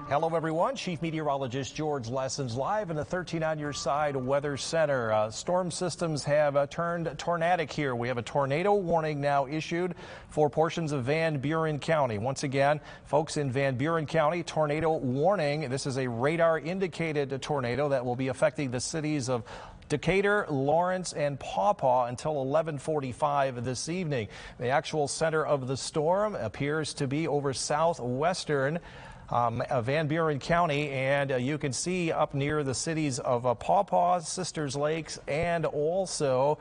Hello, everyone. Chief Meteorologist George Lessens live in the 13 on your side Weather Center. Storm systems have turned tornadic here. We have a tornado warning now issued for portions of Van Buren County. Once again, folks in Van Buren County, tornado warning. This is a radar indicated tornado that will be affecting the cities of Decatur, Lawrence, and Paw Paw until 11:45 this evening. The actual center of the storm appears to be over southwestern Van Buren County, and you can see up near the cities of Paw Paw, Sisters Lakes, and also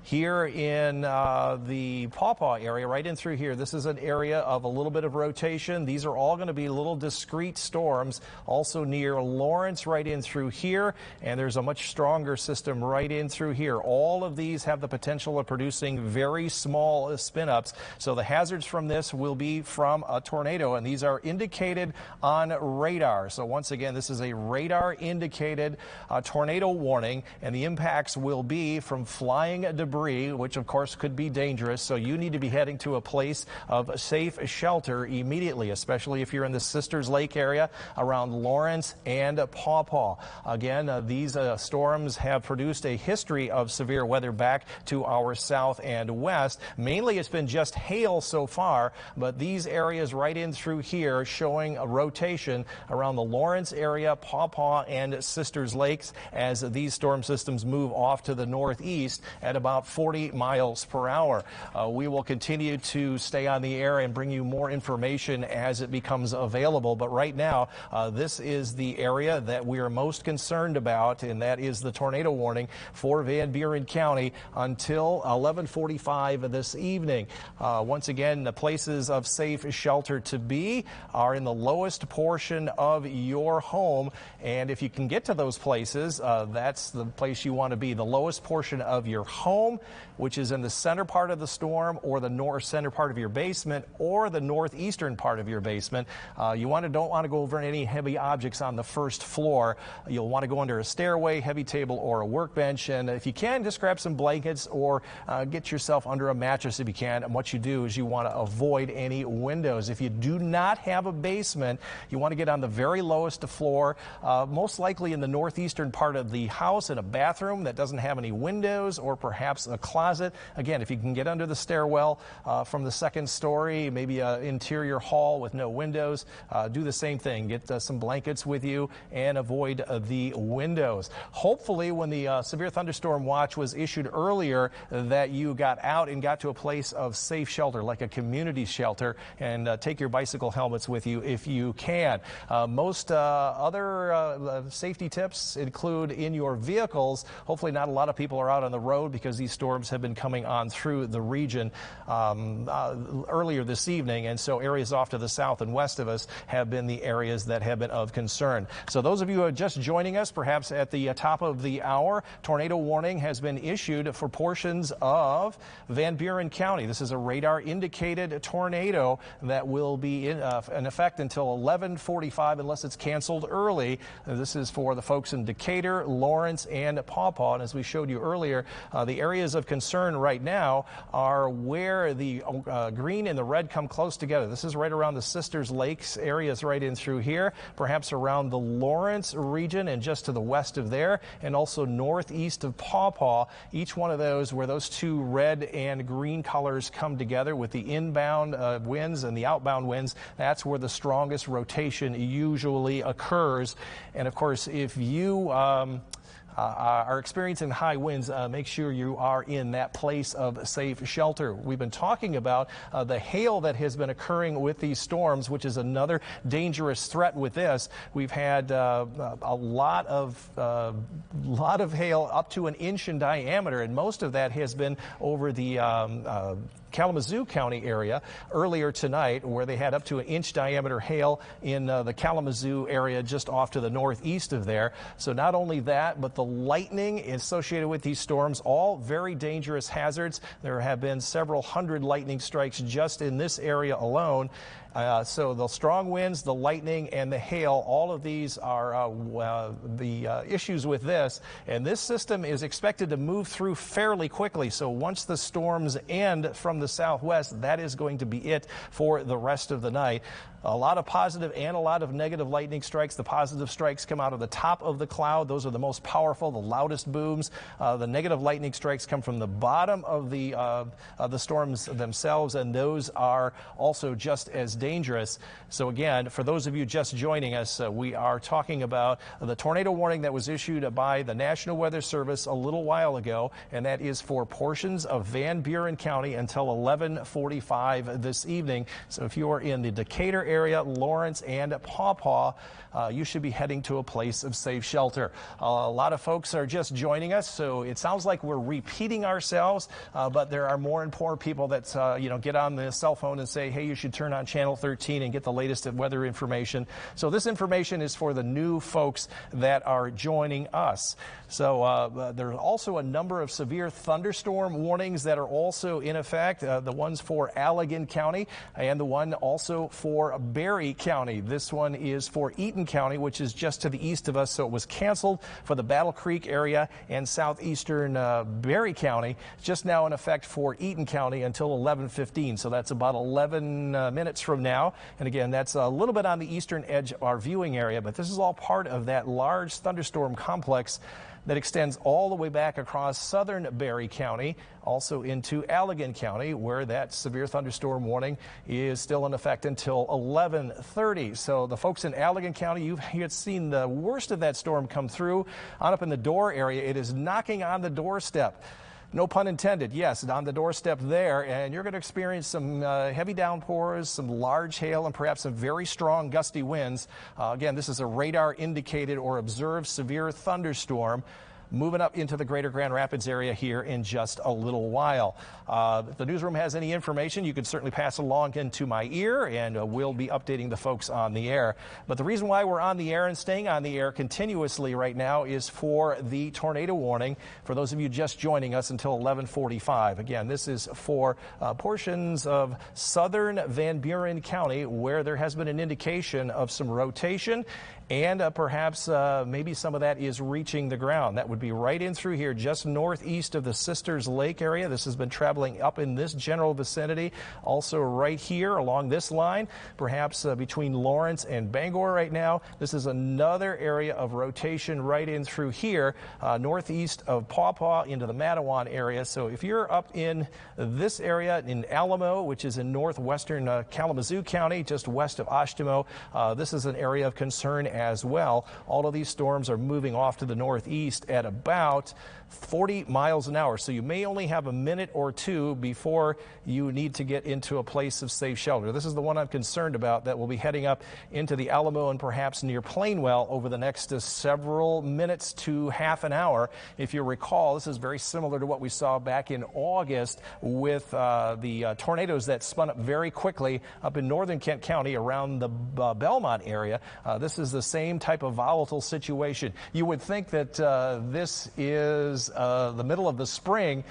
here in the Paw Paw area, right in through here. This is an area of a little bit of rotation. These are all going to be little discrete storms. Also near Lawrence, right in through here, and there's a much stronger system right in through here. All of these have the potential of producing very small spin-ups. So the hazards from this will be from a tornado, and these are indicated on radar. So once again, this is a radar indicated tornado warning, and the impacts will be from flying debris, which of course could be dangerous. So you need to be heading to a place of safe shelter immediately, especially if you're in the Sisters Lake area around Lawrence and Paw Paw. Again, these storms have produced a history of severe weather back to our south and west. Mainly it's been just hail so far, but these areas right in through here showing a rotation around the Lawrence area, Paw Paw, and Sisters Lakes as these storm systems move off to the northeast at about 40 miles per hour. We will continue to stay on the air and bring you more information as it becomes available. But right now, this is the area that we are most concerned about, and that is the tornado warning for Van Buren County until 11:45 this evening. Once again, the places of safe shelter to be are in the lowest portion of your home. And if you can get to those places, that's the place you want to be, the lowest portion of your home, which is in the center part of the storm, or the north center part of your basement, or the northeastern part of your basement. You don't want to go over any heavy objects on the first floor. You'll want to go under a stairway, heavy table, or a workbench. And if you can, just grab some blankets or get yourself under a mattress if you can. And what you do is you want to avoid any windows. If you do not have a basement, you want to get on the very lowest floor, most likely in the northeastern part of the house, in a bathroom that doesn't have any windows, or perhaps a closet. Again, if you can get under the stairwell from the second story, maybe an interior hall with no windows, do the same thing. Get some blankets with you and avoid the windows. Hopefully, when the severe thunderstorm watch was issued earlier, that you got out and got to a place of safe shelter, like a community shelter, and take your bicycle helmets with you if you can. Most other safety tips include in your vehicles. Hopefully not a lot of people are out on the road because these storms have been coming on through the region earlier this evening, and so areas off to the south and west of us have been the areas that have been of concern. So those of you who are just joining us, perhaps at the top of the hour, tornado warning has been issued for portions of Van Buren County. This is a radar indicated tornado that will be in effect until 11:45 unless it's canceled early. This is for the folks in Decatur, Lawrence, and Paw Paw. And as we showed you earlier, the areas of concern right now are where the green and the red come close together. This is right around the Sisters Lakes areas right in through here, perhaps around the Lawrence region and just to the west of there, and also northeast of Paw Paw. Each one of those where those two red and green colors come together with the inbound winds and the outbound winds, that's where the strongest rotation usually occurs. And of course, if you are experiencing high winds, make sure you are in that place of safe shelter. We've been talking about the hail that has been occurring with these storms, which is another dangerous threat with this. We've had a lot of hail up to an inch in diameter, and most of that has been over the Kalamazoo County area earlier tonight, where they had up to an inch diameter hail in the Kalamazoo area just off to the northeast of there. So not only that, but the lightning associated with these storms, all very dangerous hazards. There have been several hundred lightning strikes just in this area alone. So the strong winds, the lightning, and the hail, all of these are the issues with this. And this system is expected to move through fairly quickly. So once the storms end from the southwest, that is going to be it for the rest of the night. A lot of positive and a lot of negative lightning strikes. The positive strikes come out of the top of the cloud. Those are the most powerful, the loudest booms. The negative lightning strikes come from the bottom of the storms themselves, and those are also just as dangerous. So again, for those of you just joining us, we are talking about the tornado warning that was issued by the National Weather Service a little while ago, and that is for portions of Van Buren County until 11:45 this evening. So if you are in the Decatur area, Lawrence, and Paw Paw, you should be heading to a place of safe shelter. A lot of folks are just joining us, so it sounds like we're repeating ourselves, but there are more and more people that get on the cell phone and say, hey, you should turn on channel 13 and get the latest weather information. So this information is for the new folks that are joining us. So there are also a number of severe thunderstorm warnings that are also in effect, the ones for Allegan County and the one also for Berry County. This one is for Eaton County, which is just to the east of us, so it was canceled for the Battle Creek area and southeastern Berry County. Just now in effect for Eaton County until 11:15, so that's about 11 minutes from now. And again, that's a little bit on the eastern edge of our viewing area, but this is all part of that large thunderstorm complex that extends all the way back across southern Berry County, also into Allegan County, where that severe thunderstorm warning is still in effect until 11:30. So the folks in Allegan County, you've seen the worst of that storm come through. On up in the Door area, it is knocking on the doorstep. No pun intended, yes, on the doorstep there, and you're going to experience some heavy downpours, some large hail, and perhaps some very strong gusty winds. Again, this is a radar indicated or observed severe thunderstorm moving up into the greater Grand Rapids area here in just a little while. If the newsroom has any information, you can certainly pass along into my ear, and we'll be updating the folks on the air. But the reason why we're on the air and staying on the air continuously right now is for the tornado warning for those of you just joining us until 11:45. Again, this is for portions of southern Van Buren County where there has been an indication of some rotation, and perhaps maybe some of that is reaching the ground. That would be right in through here, just northeast of the Sisters Lake area. This has been traveling up in this general vicinity. Also right here along this line, perhaps between Lawrence and Bangor right now. This is another area of rotation right in through here, northeast of Paw Paw into the Matawan area. So if you're up in this area in Alamo, which is in northwestern Kalamazoo County, just west of Oshtemo, this is an area of concern as well. All of these storms are moving off to the northeast at about 40 miles an hour. So you may only have a minute or two before you need to get into a place of safe shelter. This is the one I'm concerned about that will be heading up into the Alamo and perhaps near Plainwell over the next several minutes to half an hour. If you recall, this is very similar to what we saw back in August with the tornadoes that spun up very quickly up in northern Kent County around the Belmont area. This is the same type of volatile situation. You would think that this is the middle of the spring.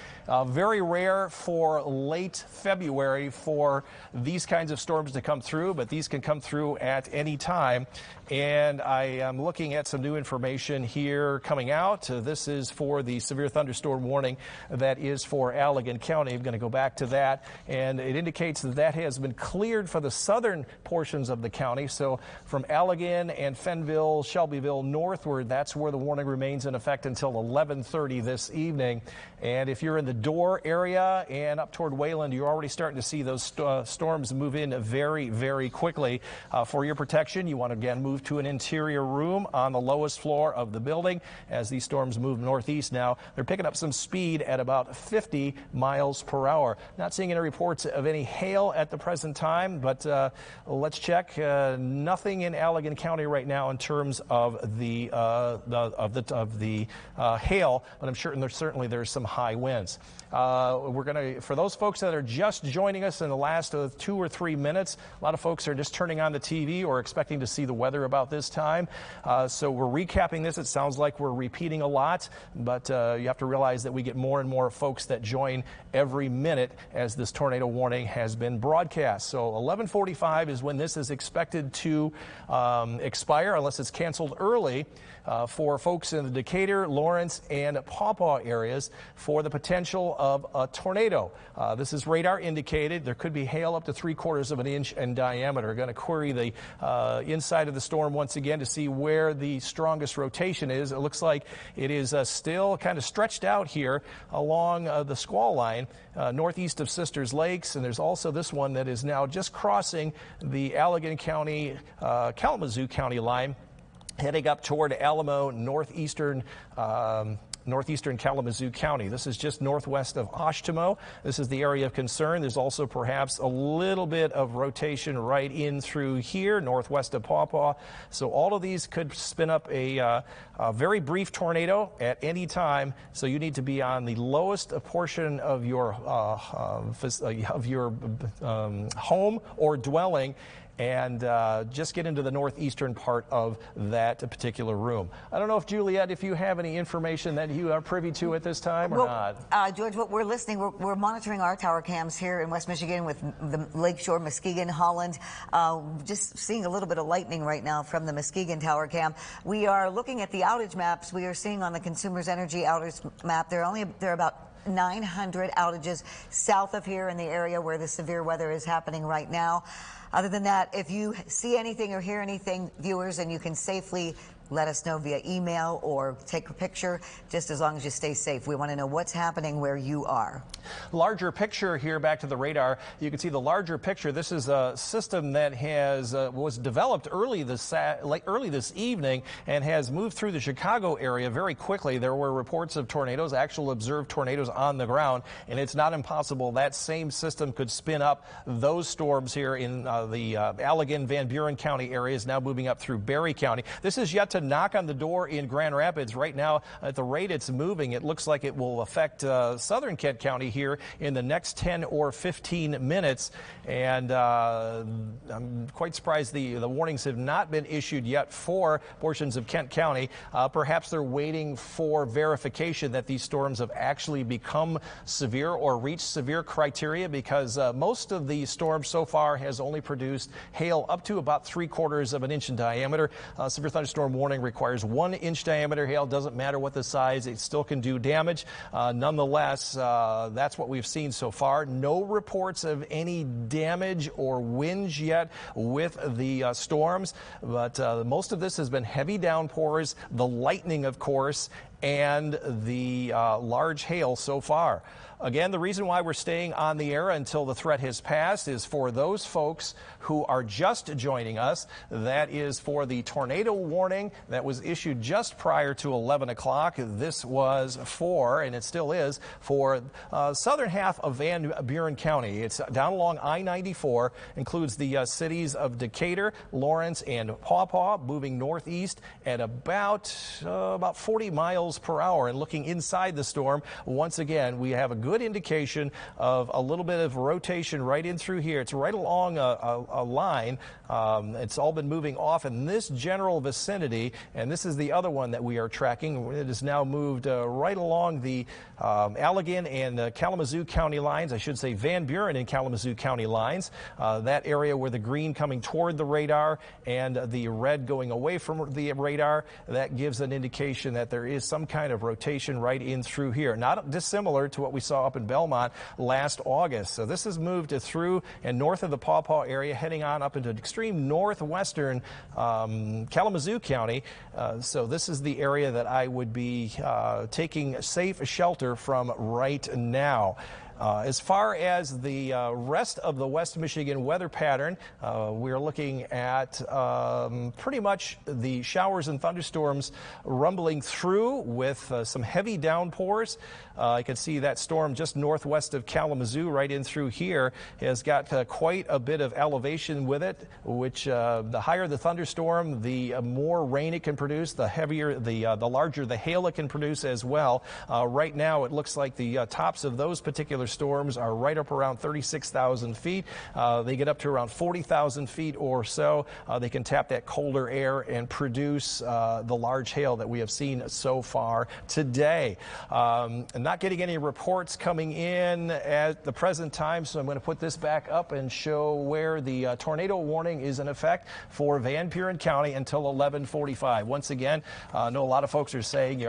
Very rare for late February for these kinds of storms to come through, but these can come through at any time. And I am looking at some new information here coming out. This is for the severe thunderstorm warning that is for Allegan County. I'm going to go back to that, and it indicates that that has been cleared for the southern portions of the county. So from Allegan and Fenville, Shelbyville northward, that's where the warning remains in effect until 11:30 this evening. And if you're in the Door area and up toward Wayland, you're already starting to see those storms move in very, very quickly. For your protection, you want to again move to an interior room on the lowest floor of the building as these storms move northeast now. They're picking up some speed at about 50 miles per hour. Not seeing any reports of any hail at the present time, but let's check. Nothing in Allegan County right now in terms of the hail, but I'm sure certainly there's some high winds. For those folks that are just joining us in the last 2 or 3 minutes, a lot of folks are just turning on the TV or expecting to see the weather about this time. So we're recapping this. It sounds like we're repeating a lot, but you have to realize that we get more and more folks that join every minute as this tornado warning has been broadcast. So 11:45 is when this is expected to expire, unless it's canceled early, for folks in the Decatur, Lawrence, and Pawpaw areas for the potential of a tornado. This is radar indicated. There could be hail up to 3/4 of an inch in diameter. Going to query the inside of the storm once again to see where the strongest rotation is. It looks like it is still kind of stretched out here along the squall line northeast of Sisters Lakes, and there's also this one that is now just crossing the Allegan County, Kalamazoo County line, heading up toward Alamo, northeastern Kalamazoo County. This is just northwest of Oshtemo. This is the area of concern. There's also perhaps a little bit of rotation right in through here, northwest of Pawpaw. So all of these could spin up a very brief tornado at any time. So you need to be on the lowest portion of your home or dwelling, and just get into the northeastern part of that particular room. I don't know if, Juliet, if you have any information that you are privy to at this time or not. George, what we're listening, we're monitoring our tower cams here in West Michigan with the Lakeshore, Muskegon, Holland. Just seeing a little bit of lightning right now from the Muskegon tower cam. We are looking at the outage maps we are seeing on the Consumers Energy outage map. There are about 900 outages south of here in the area where the severe weather is happening right now. Other than that, if you see anything or hear anything, viewers, and you can safely let us know via email or take a picture, just as long as you stay safe. We want to know what's happening where you are. Larger picture here, back to the radar. You can see the larger picture. This is a system that was developed early this evening and has moved through the Chicago area very quickly. There were reports of tornadoes, actual observed tornadoes on the ground, and it's not impossible that same system could spin up those storms here in the Allegan, Van Buren County areas, now moving up through Berry County. This is yet to knock on the door in Grand Rapids. Right now, at the rate it's moving, it looks like it will affect southern Kent County here in the next 10 or 15 minutes. And I'm quite surprised the warnings have not been issued yet for portions of Kent County. Perhaps they're waiting for verification that these storms have actually become severe or reached severe criteria, because most of the storms so far has only produced hail up to about 3/4 of an inch in diameter. Severe thunderstorm warning requires 1 inch diameter hail. Doesn't matter what the size, it still can do damage. Nonetheless, that's what we've seen so far. No reports of any damage or winds yet with the storms, but most of this has been heavy downpours, the lightning, of course, and the large hail so far. Again, the reason why we're staying on the air until the threat has passed is for those folks who are just joining us. That is for the tornado warning that was issued just prior to 11 o'clock. This was for, and it still is, for southern half of Van Buren County. It's down along I-94, includes the cities of Decatur, Lawrence, and Pawpaw, moving northeast at about 40 miles per hour. And looking inside the storm, once again, we have a good indication of a little bit of rotation right in through here. It's right along a line. It's all been moving off in this general vicinity, and this is the other one that we are tracking. It has now moved right along the Allegan and Kalamazoo County lines. I should say Van Buren and Kalamazoo County lines. That area where the green coming toward the radar and the red going away from the radar, that gives an indication that there is some kind of rotation right in through here. Not dissimilar to what we saw up in Belmont last August. So this has moved through and north of the Pawpaw area, heading on up into extreme northwestern Kalamazoo County. So this is the area that I would be taking safe shelter from right now. As far as the rest of the West Michigan weather pattern, we're looking at pretty much the showers and thunderstorms rumbling through with some heavy downpours. I can see that storm just northwest of Kalamazoo right in through here has got quite a bit of elevation with it, which the higher the thunderstorm, the more rain it can produce, the heavier, the larger the hail it can produce as well. Right now it looks like the tops of those particular storms are right up around 36,000 feet. They get up to around 40,000 feet or so. They can tap that colder air and produce the large hail that we have seen so far today. I'm not getting any reports coming in at the present time, so I'm going to put this back up and show where the tornado warning is in effect for Van Buren County until 11:45. Once again, I know a lot of folks are saying,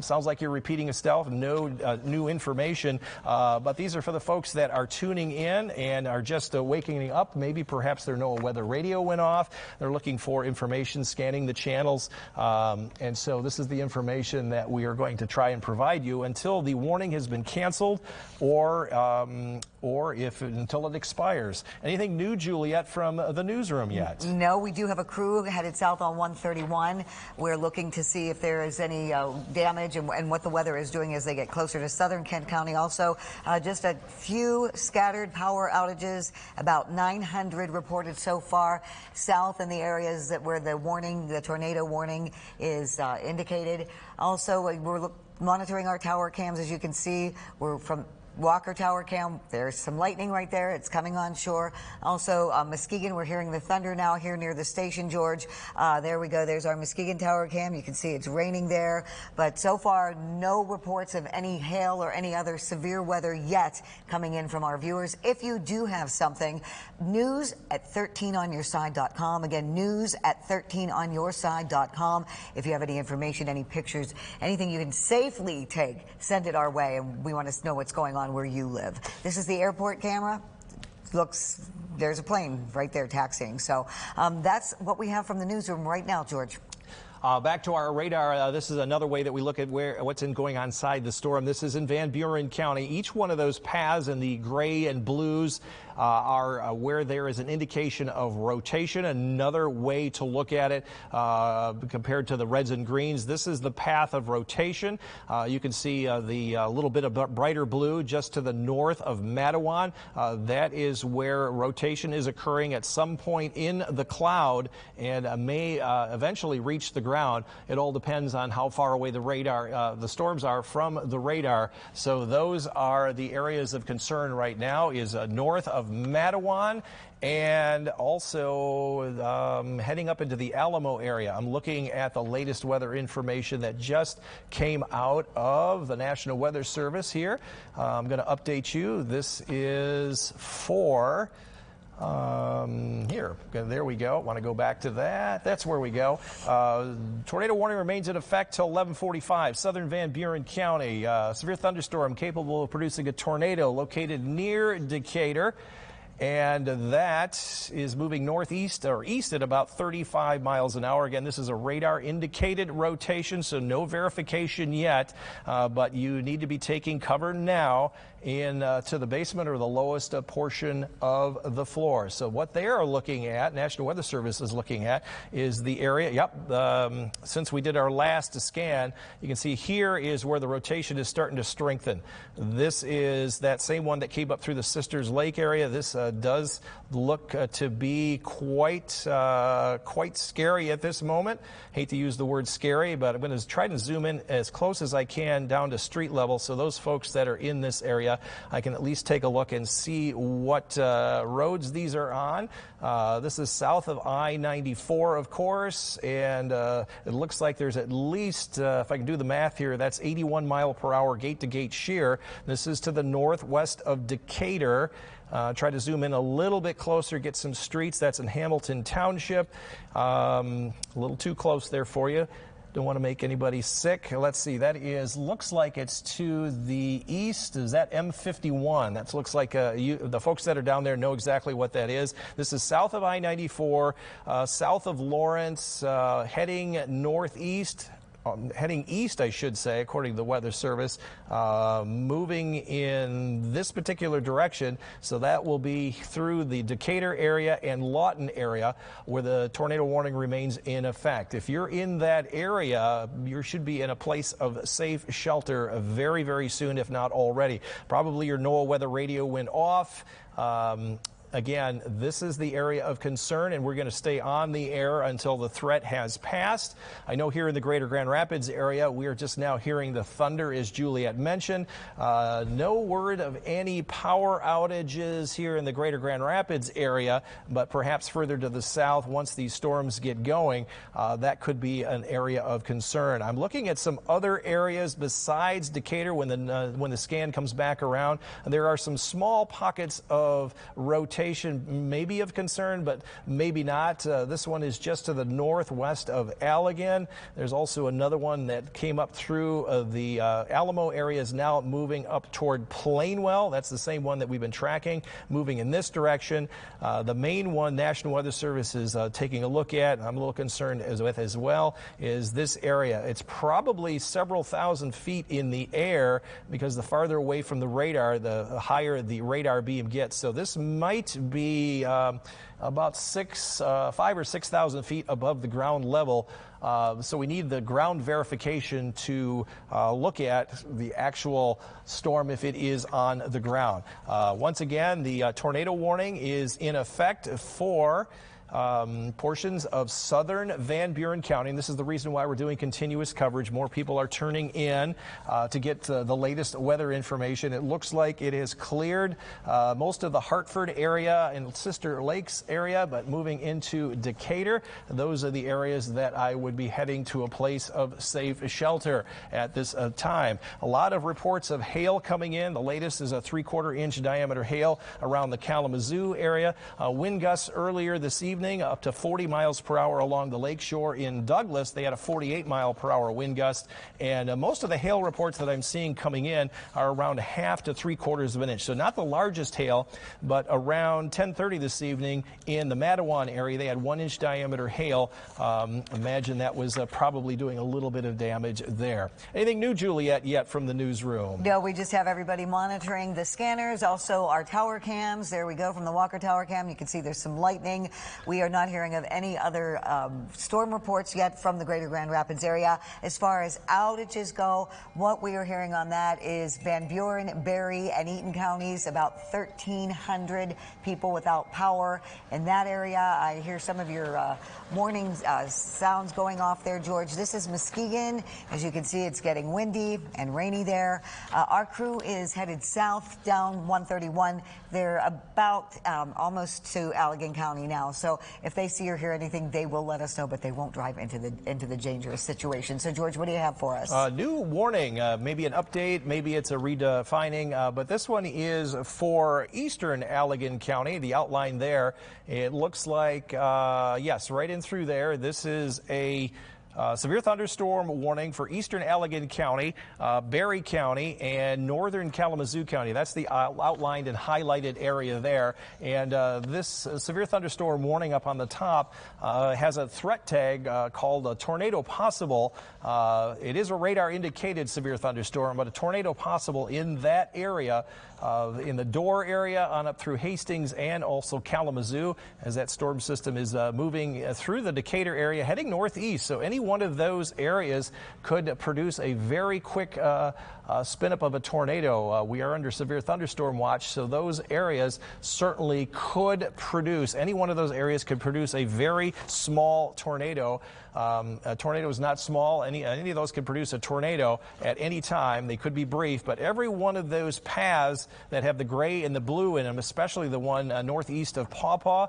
sounds like you're repeating yourself, no new information, but these are for the folks that are tuning in and are just waking up. Maybe perhaps their NOAA weather radio went off. They're looking for information, scanning the channels, and so this is the information that we are going to try and provide you until the warning has been canceled or until it expires. Anything new, Juliet, from the newsroom yet? No, we do have a crew headed south on 131. We're looking to see if there is any damage and what the weather is doing as they get closer to southern Kent County. Also, just a few scattered power outages, about 900 reported so far south in the areas that where the tornado warning is indicated. Also, we're monitoring our tower cams. As you can see, we're from Walker Tower Cam. There's some lightning right there. It's coming on shore. Also, Muskegon, we're hearing the thunder now here near the station, George. There we go. There's our Muskegon Tower Cam. You can see it's raining there. But so far, no reports of any hail or any other severe weather yet coming in from our viewers. If you do have something, news at 13onyourside.com. Again, news at 13onyourside.com. If you have any information, any pictures, anything you can safely take, send it our way. And we want to know what's going on where you live. This is the airport camera. Looks, there's a plane right there taxiing. So that's what we have from the newsroom right now, George. Back to our radar. This is another way that we look at what's going on inside the storm. This is in Van Buren County. Each one of those paths in the gray and blues are where there is an indication of rotation. Another way to look at it compared to the reds and greens, this is the path of rotation. You can see the little bit of brighter blue just to the north of Matawan. That is where rotation is occurring at some point in the cloud and may eventually reach the ground. It all depends on how far away the radar, the storms are from the radar. So those are the areas of concern right now, is north of Matawan and also heading up into the Alamo area. I'm looking at the latest weather information that just came out of the National Weather Service here. I'm going to update you. This is for here, there we go. Want to go back to that? That's where we go. Tornado warning remains in effect till 11:45. Southern Van Buren County. Severe thunderstorm capable of producing a tornado located near Decatur. And that is moving northeast or east at about 35 miles an hour. Again, this is a radar indicated rotation, so no verification yet, but you need to be taking cover now in to the basement or the lowest portion of the floor. So what they are looking at, National Weather Service is looking at, is the area. Yep, since we did our last scan, you can see here is where the rotation is starting to strengthen. This is that same one that came up through the Sisters Lake area. This does look to be quite scary at this moment. Hate to use the word scary, but I'm going to try to zoom in as close as I can down to street level, so those folks that are in this area, I can at least take a look and see what roads these are on. This is south of I-94, of course, and it looks like there's at least, if I can do the math here, that's 81 mile per hour gate-to-gate shear. This is to the northwest of Decatur. Try to zoom in a little bit closer, get some streets. That's in Hamilton Township. A little too close there for you. Don't want to make anybody sick. Let's see. That is, looks like it's to the east. Is that M51? That looks like the folks that are down there know exactly what that is. This is south of I-94, south of Lawrence, heading northeast. heading east, I should say, according to the Weather Service, moving in this particular direction. So that will be through the Decatur area and Lawton area where the tornado warning remains in effect. If you're in that area, you should be in a place of safe shelter very, very soon, if not already. Probably your NOAA weather radio went off. Again, this is the area of concern, and we're going to stay on the air until the threat has passed. I know here in the greater Grand Rapids area, we are just now hearing the thunder, as Juliet mentioned. No word of any power outages here in the greater Grand Rapids area, but perhaps further to the south, once these storms get going, that could be an area of concern. I'm looking at some other areas besides Decatur when the scan comes back around. There are some small pockets of rotation, maybe of concern, but maybe not. This one is just to the northwest of Allegan. There's also another one that came up through the Alamo area, is now moving up toward Plainwell. That's the same one that we've been tracking, moving in this direction. The main one National Weather Service is taking a look at, and I'm a little concerned with as well, is this area. It's probably several thousand feet in the air, because the farther away from the radar, the higher the radar beam gets. So this might be about 5,000 or 6,000 feet above the ground level. So we need the ground verification to look at the actual storm if it is on the ground. Once again, the tornado warning is in effect for portions of southern Van Buren County. And this is the reason why we're doing continuous coverage. More people are turning in to get the latest weather information. It looks like it has cleared most of the Hartford area and Sister Lakes area, but moving into Decatur, those are the areas that I would be heading to a place of safe shelter at this time. A lot of reports of hail coming in. The latest is a 3/4 inch diameter hail around the Kalamazoo area. Wind gusts earlier this evening up to 40 miles per hour along the lakeshore in Douglas. They had a 48-mile-per-hour wind gust, and most of the hail reports that I'm seeing coming in are around 1/2 to 3/4 of an inch. So not the largest hail, but around 10:30 this evening in the Matawan area, they had 1-inch diameter hail. Imagine that was probably doing a little bit of damage there. Anything new, Juliet, yet from the newsroom? No, we just have everybody monitoring the scanners, also our tower cams. There we go from the Walker Tower Cam. You can see there's some lightning. We are not hearing of any other storm reports yet from the greater Grand Rapids area. As far as outages go, what we are hearing on that is Van Buren, Berry, and Eaton counties, about 1,300 people without power in that area. I hear some of your morning sounds going off there, George. This is Muskegon. As you can see, it's getting windy and rainy there. Our crew is headed south down 131. They're about almost to Allegan County now. So if they see or hear anything, they will let us know, but they won't drive into the dangerous situation. So, George, what do you have for us? New warning, maybe an update, maybe it's a redefining, but this one is for eastern Allegan County. The outline there, it looks like, yes, right in through there. This is a severe thunderstorm warning for eastern Allegan County, Berry County, and northern Kalamazoo County. That's the outlined and highlighted area there. And this severe thunderstorm warning up on the top has a threat tag called a tornado possible. It is a radar indicated severe thunderstorm, but a tornado possible in that area, in the Door area on up through Hastings and also Kalamazoo, as that storm system is moving through the Decatur area heading northeast. So any one of those areas could produce a very quick spin up of a tornado. We are under severe thunderstorm watch, so those areas certainly could produce, any one of those areas could produce a very small tornado. A tornado is not small. Any of those could produce a tornado at any time. They could be brief, but every one of those paths that have the gray and the blue in them, especially the one northeast of Paw Paw,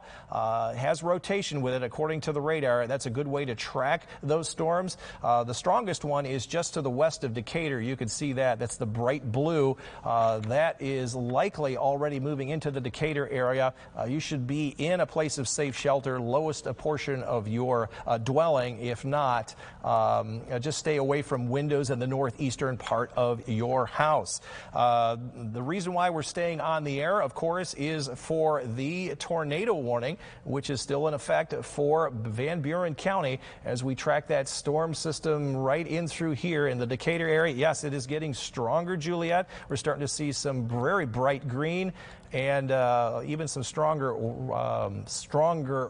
has rotation with it according to the radar. That's a good way to track those storms. The strongest one is just to the west of Decatur. You can see that. That's the bright blue. That is likely already moving into the Decatur area. You should be in a place of safe shelter, lowest portion of your dwelling. If not, just stay away from windows in the northeastern part of your house. The reason why we're staying on the air, of course, is for the tornado warning, which is still in effect for Van Buren County as we track that that storm system right in through here in the Decatur area. Yes, it is getting stronger, Juliet. We're starting to see some very bright green and even some stronger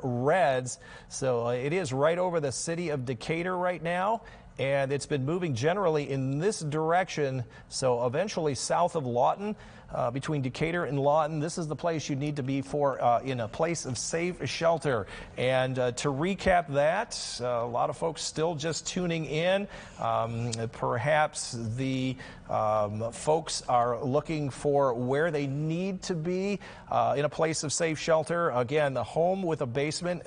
reds. So it is right over the city of Decatur right now. And it's been moving generally in this direction, so eventually south of Lawton, between Decatur and Lawton. This is the place you need to be for in a place of safe shelter. And to recap that, a lot of folks still just tuning in. Perhaps the folks are looking for where they need to be in a place of safe shelter. Again, the home with a basement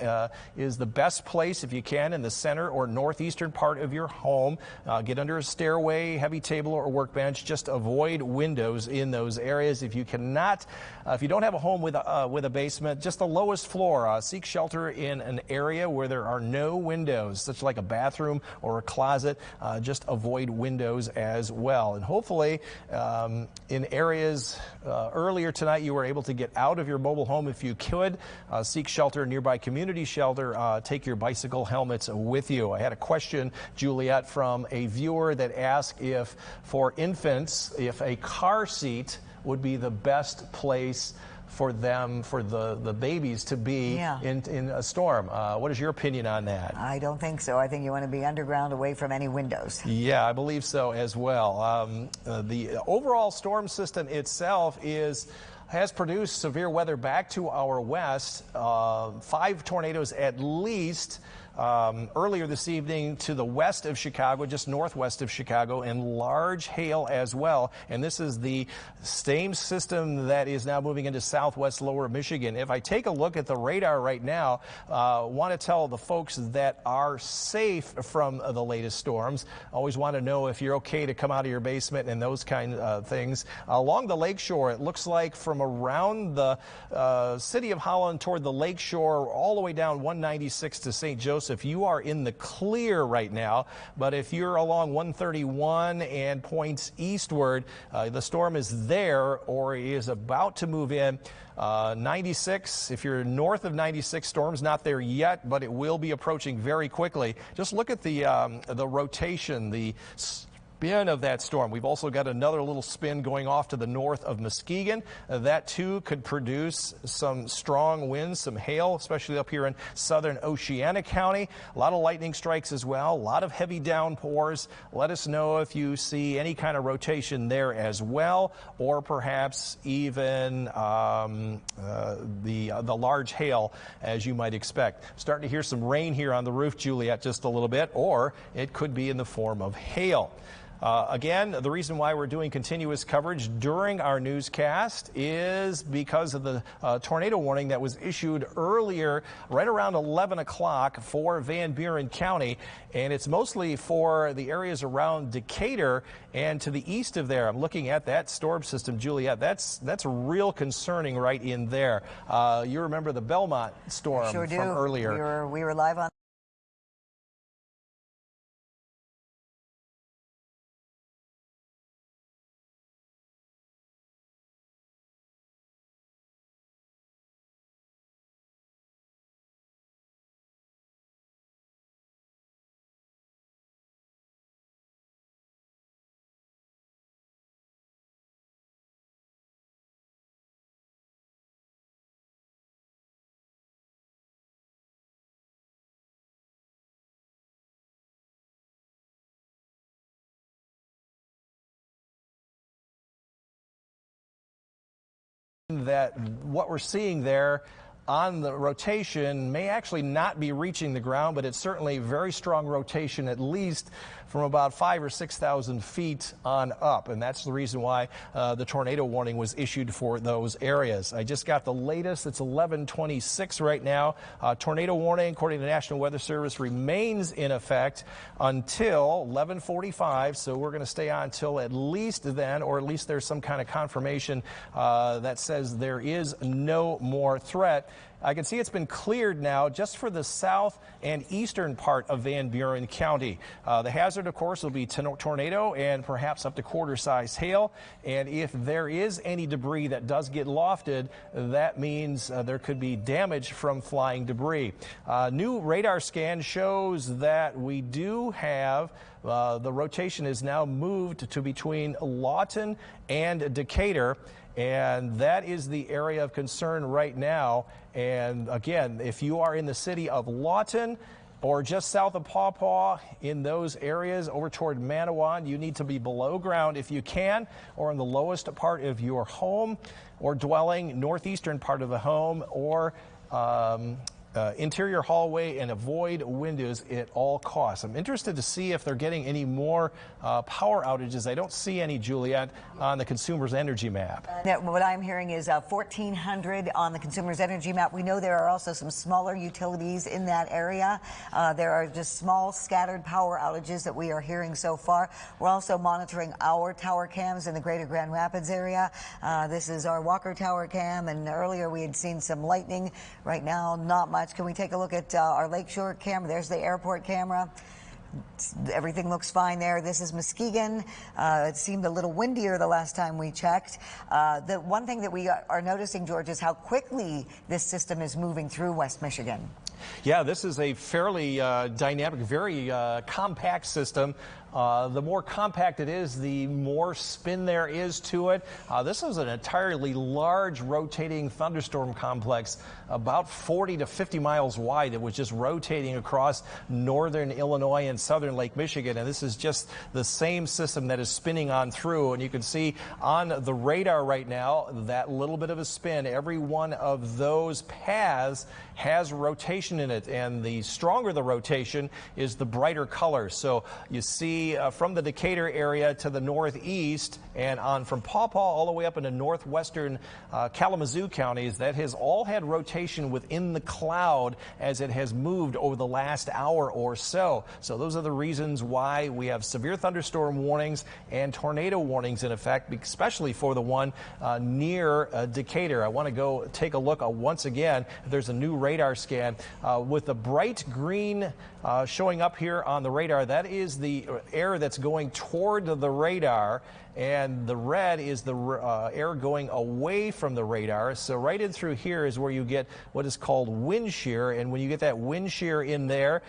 is the best place if you can in the center or northeastern part of your home. Get under a stairway, heavy table or workbench. Just avoid windows in those areas. If you cannot, if you don't have a home with a basement, just the lowest floor. Seek shelter in an area where there are no windows, such like a bathroom or a closet. Just avoid windows as well. And hopefully, in areas earlier tonight, you were able to get out of your mobile home if you could. Seek shelter, nearby community shelter. Take your bicycle helmets with you. I had a question, Juliet, from a viewer that asked if for infants, if a car seat would be the best place for them, for the babies to be in a storm. What is your opinion on that? I don't think so. I think you want to be underground away from any windows. Yeah, I believe so as well. The overall storm system itself has produced severe weather back to our west. 5 tornadoes at least. Earlier this evening to the west of Chicago, just northwest of Chicago, and large hail as well. And this is the same system that is now moving into southwest lower Michigan. If I take a look at the radar right now, want to tell the folks that are safe from the latest storms, always want to know if you're okay to come out of your basement and those kind of things. Along the lakeshore, it looks like from around the city of Holland toward the lakeshore all the way down 196 to St. Joseph, you are in the clear right now. But if you're along 131 and points eastward, the storm is there or is about to move in. 96, if you're north of 96, storm's not there yet, but it will be approaching very quickly. Just look at the rotation, the spin of that storm. We've also got another little spin going off to the north of Muskegon. That too could produce some strong winds, some hail, especially up here in southern Oceana County. A lot of lightning strikes as well, a lot of heavy downpours. Let us know if you see any kind of rotation there as well, or perhaps even the large hail as you might expect. Starting to hear some rain here on the roof, Juliet, just a little bit, or it could be in the form of hail. Again, the reason why we're doing continuous coverage during our newscast is because of the tornado warning that was issued earlier, right around 11 o'clock for Van Buren County. And it's mostly for the areas around Decatur and to the east of there. I'm looking at that storm system, Juliet. That's real concerning right in there. You remember the Belmont storm from earlier. We were live on that what we're seeing there on the rotation may actually not be reaching the ground, but it's certainly very strong rotation, at least from about 5,000 or 6,000 feet on up. And that's the reason why the tornado warning was issued for those areas. I just got the latest. It's 11:26 right now. Tornado warning, according to the National Weather Service, remains in effect until 11:45. So we're going to stay on till at least then, or at least there's some kind of confirmation that says there is no more threat. I can see it's been cleared now just for the south and eastern part of Van Buren County. The hazard, of course, will be tornado and perhaps up to quarter-size hail. And if there is any debris that does get lofted, that means there could be damage from flying debris. New radar scan shows that we do have the rotation is now moved to between Lawton and Decatur. And that is the area of concern right now. And again, if you are in the city of Lawton or just south of Paw Paw, in those areas over toward Manawan, you need to be below ground if you can, or in the lowest part of your home or dwelling, northeastern part of the home, or interior hallway, and avoid windows at all costs. I'm interested to see if they're getting any more power outages. I don't see any, Juliet, on the Consumer's Energy map. What I'm hearing is 1,400 on the Consumer's Energy map. We know there are also some smaller utilities in that area. There are just small scattered power outages that we are hearing so far. We're also monitoring our tower cams in the greater Grand Rapids area. This is our Walker Tower cam, and earlier we had seen some lightning. Right now, not much. Can we take a look at our Lakeshore camera? There's the airport camera. Everything looks fine there. This is Muskegon. It seemed a little windier the last time we checked. The one thing that we are noticing, George, is how quickly this system is moving through West Michigan. Yeah, this is a fairly dynamic, very compact system. The more compact it is, the more spin there is to it. This is an entirely large rotating thunderstorm complex, about 40 to 50 miles wide, that was just rotating across northern Illinois and southern Lake Michigan. And this is just the same system that is spinning on through. And you can see on the radar right now that little bit of a spin. Every one of those paths has rotation in it, and the stronger the rotation is the brighter color. So you see from the Decatur area to the northeast and on from Paw Paw all the way up into northwestern Kalamazoo counties, that has all had rotation within the cloud as it has moved over the last hour or so. So those are the reasons why we have severe thunderstorm warnings and tornado warnings in effect, especially for the one near Decatur. I want to go take a look once again. There's a new radar scan with the bright green showing up here on the radar. That is the air that's going toward the radar, and the red is the air going away from the radar. So right in through here is where you get what is called wind shear, and when you get that wind shear in there,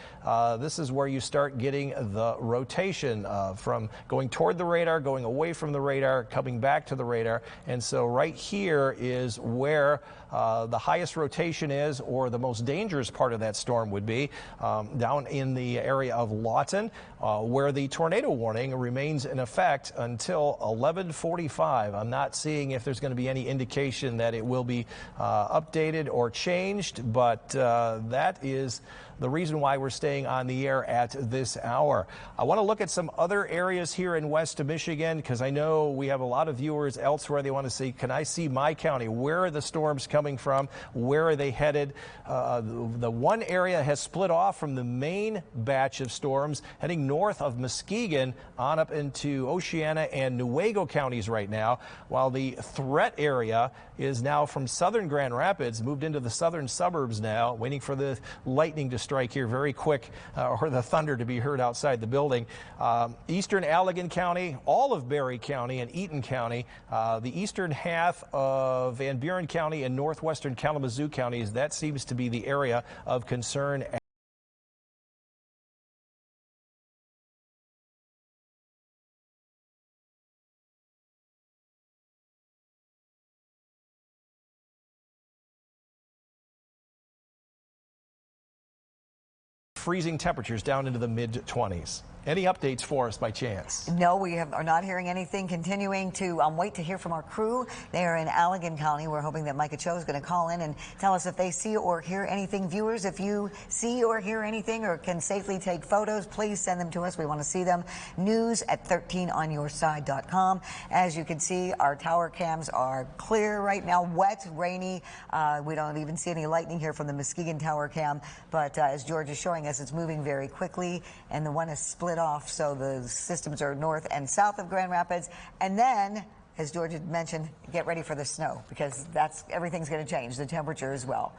this is where you start getting the rotation from going toward the radar, going away from the radar, coming back to the radar. And so right here is where the highest rotation is, or the most dangerous part of that storm would be, down in the area of Lawton, where the tornado warning remains in effect until 11:45. I'm not seeing if there's going to be any indication that it will be updated or changed, but that is the reason why we're staying on the air at this hour. I want to look at some other areas here in West Michigan, because I know we have a lot of viewers elsewhere. They want to see, can I see my county? Where are the storms coming from? Where are they headed? The one area has split off from the main batch of storms heading north of Muskegon on up into Oceana and Newaygo counties right now, while the threat area is now from southern Grand Rapids, moved into the southern suburbs now, waiting for the lightning to strike here very quick, or the thunder to be heard outside the building. Eastern Allegan County, all of Berry County and Eaton County, the eastern half of Van Buren County and northwestern Kalamazoo counties, that seems to be the area of concern. Freezing temperatures down into the mid-20s. Any updates for us by chance? No, we are not hearing anything. Continuing to wait to hear from our crew. They are in Allegan County. We're hoping that Micah Cho is going to call in and tell us if they see or hear anything. Viewers, if you see or hear anything or can safely take photos, please send them to us. We want to see them. News at 13onyourside.com. As you can see, our tower cams are clear right now. Wet, rainy. We don't even see any lightning here from the Muskegon tower cam. But as George is showing us, it's moving very quickly, and the one is split off, so the systems are north and south of Grand Rapids, and then as George had mentioned, get ready for the snow, because everything's going to change, the temperature as well.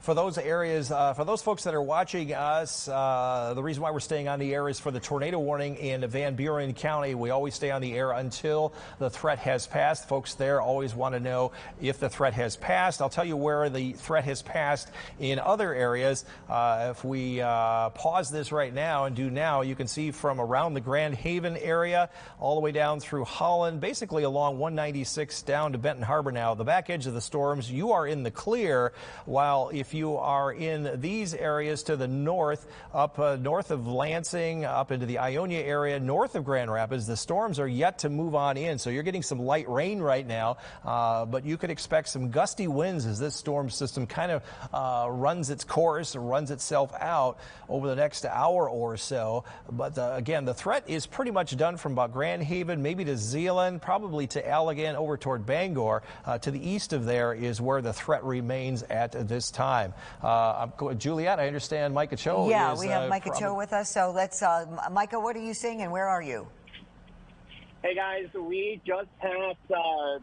For those areas, for those folks that are watching us, the reason why we're staying on the air is for the tornado warning in Van Buren County. We always stay on the air until the threat has passed. Folks there always want to know if the threat has passed. I'll tell you where the threat has passed in other areas. If we pause this right now and do now, you can see from around the Grand Haven area all the way down through Holland, basically along 196 down to Benton Harbor now. The back edge of the storms, you are in the clear, while if you are in these areas to the north, up north of Lansing, up into the Ionia area, north of Grand Rapids, the storms are yet to move on in. So you're getting some light rain right now, but you could expect some gusty winds as this storm system kind of runs its course, runs itself out over the next hour or so. But again, the threat is pretty much done from about Grand Haven, maybe to Zeeland, probably to Allegan, over toward Bangor. To the east of there is where the threat remains at this time. Juliet, I understand Micah Cho. Yeah, we have Micah Cho with us. So let's, Micah, what are you seeing and where are you? Hey guys, we just passed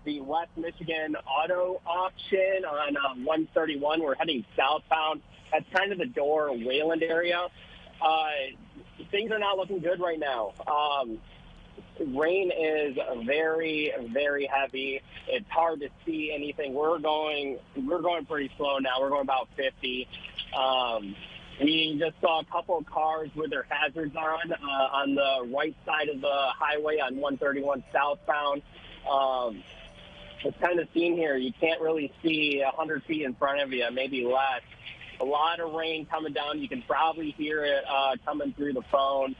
the West Michigan auto auction on 131. We're heading southbound. That's kind of the Door Wayland area. Things are not looking good right now. Rain is very, very heavy. It's hard to see anything. We're going pretty slow now. We're going about 50. We just saw a couple of cars with their hazards on the right side of the highway on 131 southbound. It's kind of seen here. You can't really see 100 feet in front of you, maybe less. A lot of rain coming down. You can probably hear it coming through the phone.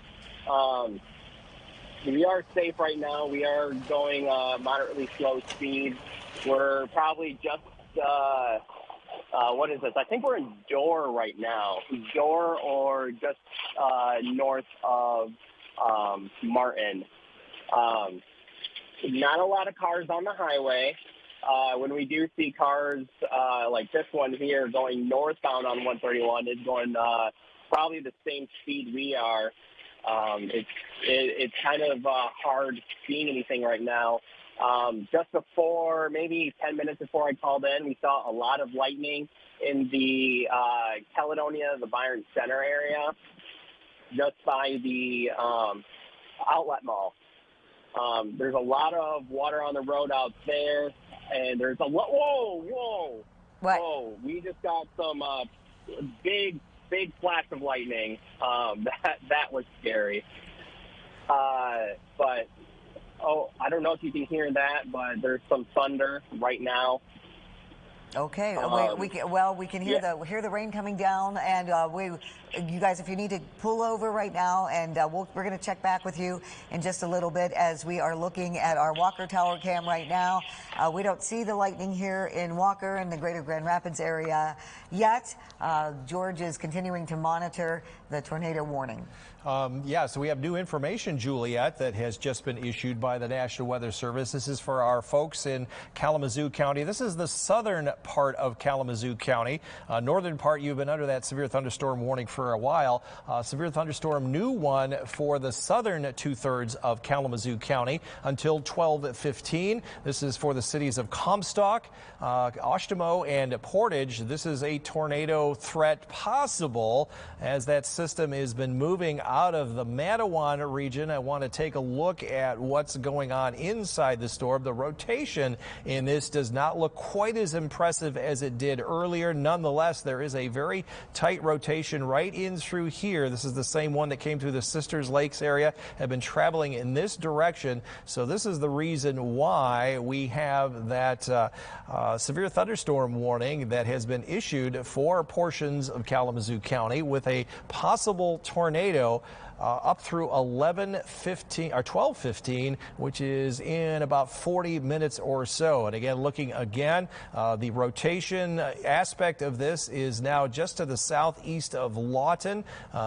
We are safe right now. We are going moderately slow speed. We're probably just, what is this? I think we're in Door right now. Door or just north of Martin. Not a lot of cars on the highway. When we do see cars like this one here going northbound on 131, it's going probably the same speed we are. It's kind of hard seeing anything right now. Just before, maybe 10 minutes before I called in, we saw a lot of lightning in the Caledonia, the Byron Center area, just by the outlet mall. There's a lot of water on the road out there, and there's a lot. Whoa! What? Whoa! We just got some big flash of lightning. That was scary. But I don't know if you can hear that, but there's some thunder right now. Okay, we can hear the rain coming down, and you guys, if you need to pull over right now, and we're going to check back with you in just a little bit as we are looking at our Walker Tower cam right now. We don't see the lightning here in Walker and the greater Grand Rapids area yet. George is continuing to monitor the tornado warning. Yeah, so we have new information, Juliet, that has just been issued by the National Weather Service. This is for our folks in Kalamazoo County. This is the southern part of Kalamazoo County. Northern part, you've been under that severe thunderstorm warning for a while. Severe thunderstorm, new one for the southern two-thirds of Kalamazoo County until 12:15. This is for the cities of Comstock, Oshtemo, and Portage. This is a tornado threat possible as that system has been moving out of the Matawan region. I want to take a look at what's going on inside the storm. The rotation in this does not look quite as impressive as it did earlier. Nonetheless, there is a very tight rotation right in through here. This is the same one that came through the Sisters Lakes area, have been traveling in this direction. So this is the reason why we have that severe thunderstorm warning that has been issued for portions of Kalamazoo County, with a possible tornado up through 12:15, which is in about 40 minutes or so. And again, looking again, the rotation aspect of this is now just to the southeast of Lawton,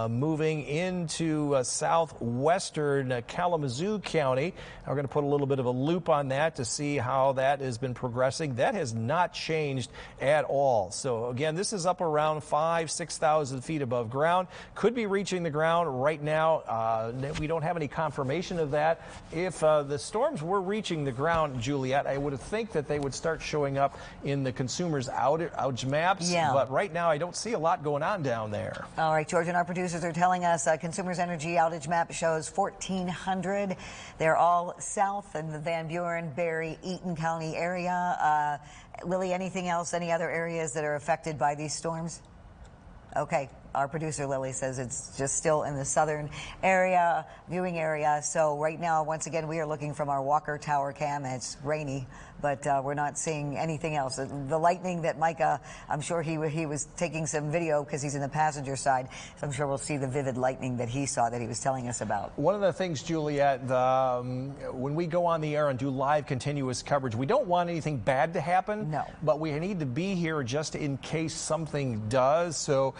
moving into southwestern Kalamazoo County. We're going to put a little bit of a loop on that to see how that has been progressing. That has not changed at all. So again, this is up around 5,000 to 6,000 feet above ground. Could be reaching the ground right now now. We don't have any confirmation of that. If the storms were reaching the ground, Juliet, I would think that they would start showing up in the consumers' outage maps. Yeah. But right now, I don't see a lot going on down there. All right, George, and our producers are telling us Consumers Energy outage map shows 1,400. They're all south in the Van Buren, Berry, Eaton County area. Lily, anything else, any other areas that are affected by these storms? Okay. Our producer, Lily, says it's just still in the southern area, viewing area. So right now, once again, we are looking from our Walker Tower cam. It's rainy, but we're not seeing anything else. The lightning that Micah, I'm sure he was taking some video because he's in the passenger side. So I'm sure we'll see the vivid lightning that he saw that he was telling us about. One of the things, Juliet, when we go on the air and do live continuous coverage, we don't want anything bad to happen. No. But we need to be here just in case something does. So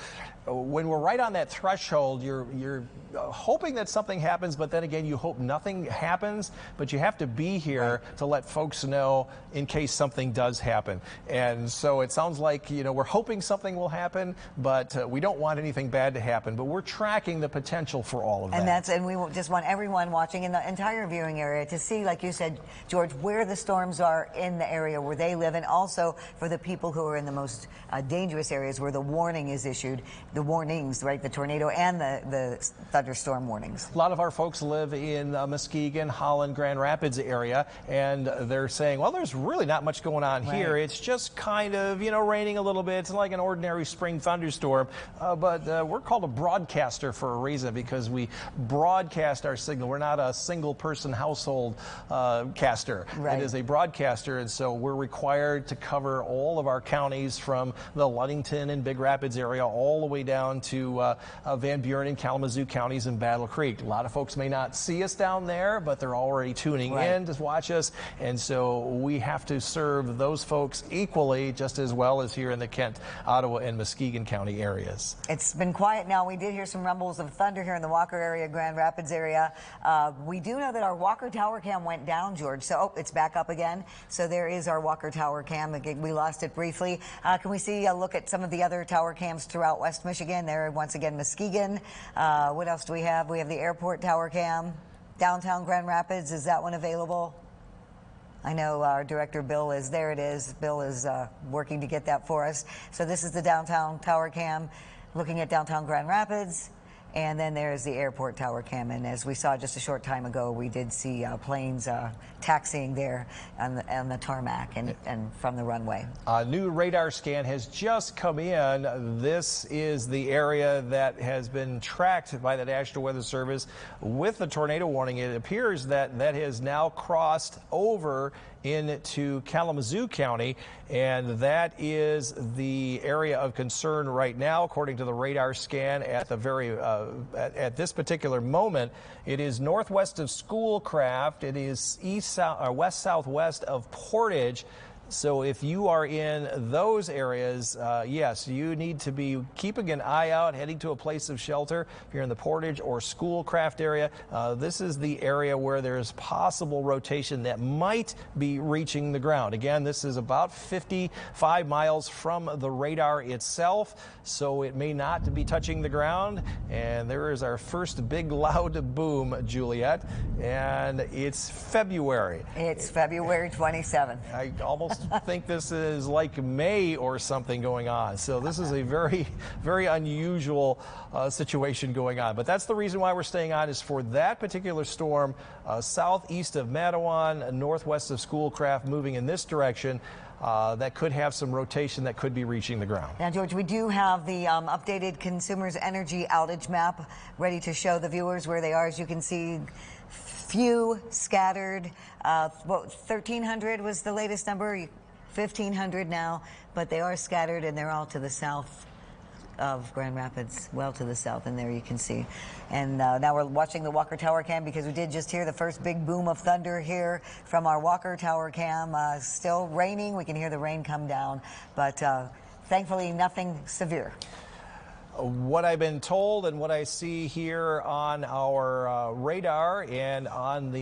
when we're right on that threshold, you're hoping that something happens, but then again, you hope nothing happens. But you have to be here to let folks know in case something does happen. And so it sounds like, we're hoping something will happen, but we don't want anything bad to happen. But we're tracking the potential for all of that. And we just want everyone watching in the entire viewing area to see, like you said, George, where the storms are in the area where they live, and also for the people who are in the most dangerous areas where the warning is issued. The warnings, right? The tornado and the thunderstorm warnings. A lot of our folks live in Muskegon, Holland, Grand Rapids area, and they're saying, well, there's really not much going on here. It's just kind of, raining a little bit. It's like an ordinary spring thunderstorm. But we're called a broadcaster for a reason, because we broadcast our signal. We're not a single person household caster. Right. It is a broadcaster, and so we're required to cover all of our counties from the Ludington and Big Rapids area all the way down to Van Buren and Kalamazoo counties and Battle Creek. A lot of folks may not see us down there, but they're already tuning in to watch us, and so we have to serve those folks equally, just as well as here in the Kent, Ottawa, and Muskegon County areas. It's been quiet now. We did hear some rumbles of thunder here in the Walker area, Grand Rapids area. We do know that our Walker Tower cam went down, George, so it's back up again. So there is our Walker Tower cam. We lost it briefly. Can we see a look at some of the other tower cams throughout West Michigan? There, once again, Muskegon. What else do we have? We have the airport tower cam. Downtown Grand Rapids, is that one available? I know our director, Bill, is there. It is. Bill is working to get that for us. So this is the downtown tower cam, looking at downtown Grand Rapids. And then there's the airport tower cam. And as we saw just a short time ago, we did see planes taxiing there on the tarmac and from the runway. A new radar scan has just come in. This is the area that has been tracked by the National Weather Service with the tornado warning. It appears that has now crossed over into Kalamazoo County, and that is the area of concern right now, according to the radar scan. At the at this particular moment, it is northwest of Schoolcraft. It is west southwest of Portage. So if you are in those areas, yes, you need to be keeping an eye out, heading to a place of shelter. If you're in the Portage or Schoolcraft area, this is the area where there's possible rotation that might be reaching the ground. Again, this is about 55 miles from the radar itself, so it may not be touching the ground. And there is our first big loud boom, Juliet, and it's February. It's February 27th. I almost think this is like May or something going on. So this is a very, very unusual situation going on. But that's the reason why we're staying on, is for that particular storm southeast of Mattawan, northwest of Schoolcraft, moving in this direction. That could have some rotation that could be reaching the ground. Now, George, we do have the updated Consumers Energy outage map ready to show the viewers where they are. As you can see, few scattered. 1,300 was the latest number, 1,500 now, but they are scattered, and they're all to the south of Grand Rapids, well to the south, and there you can see. And now we're watching the Walker Tower cam, because we did just hear the first big boom of thunder here from our Walker Tower cam. Still raining. We can hear the rain come down, but thankfully nothing severe. What I've been told and what I see here on our radar and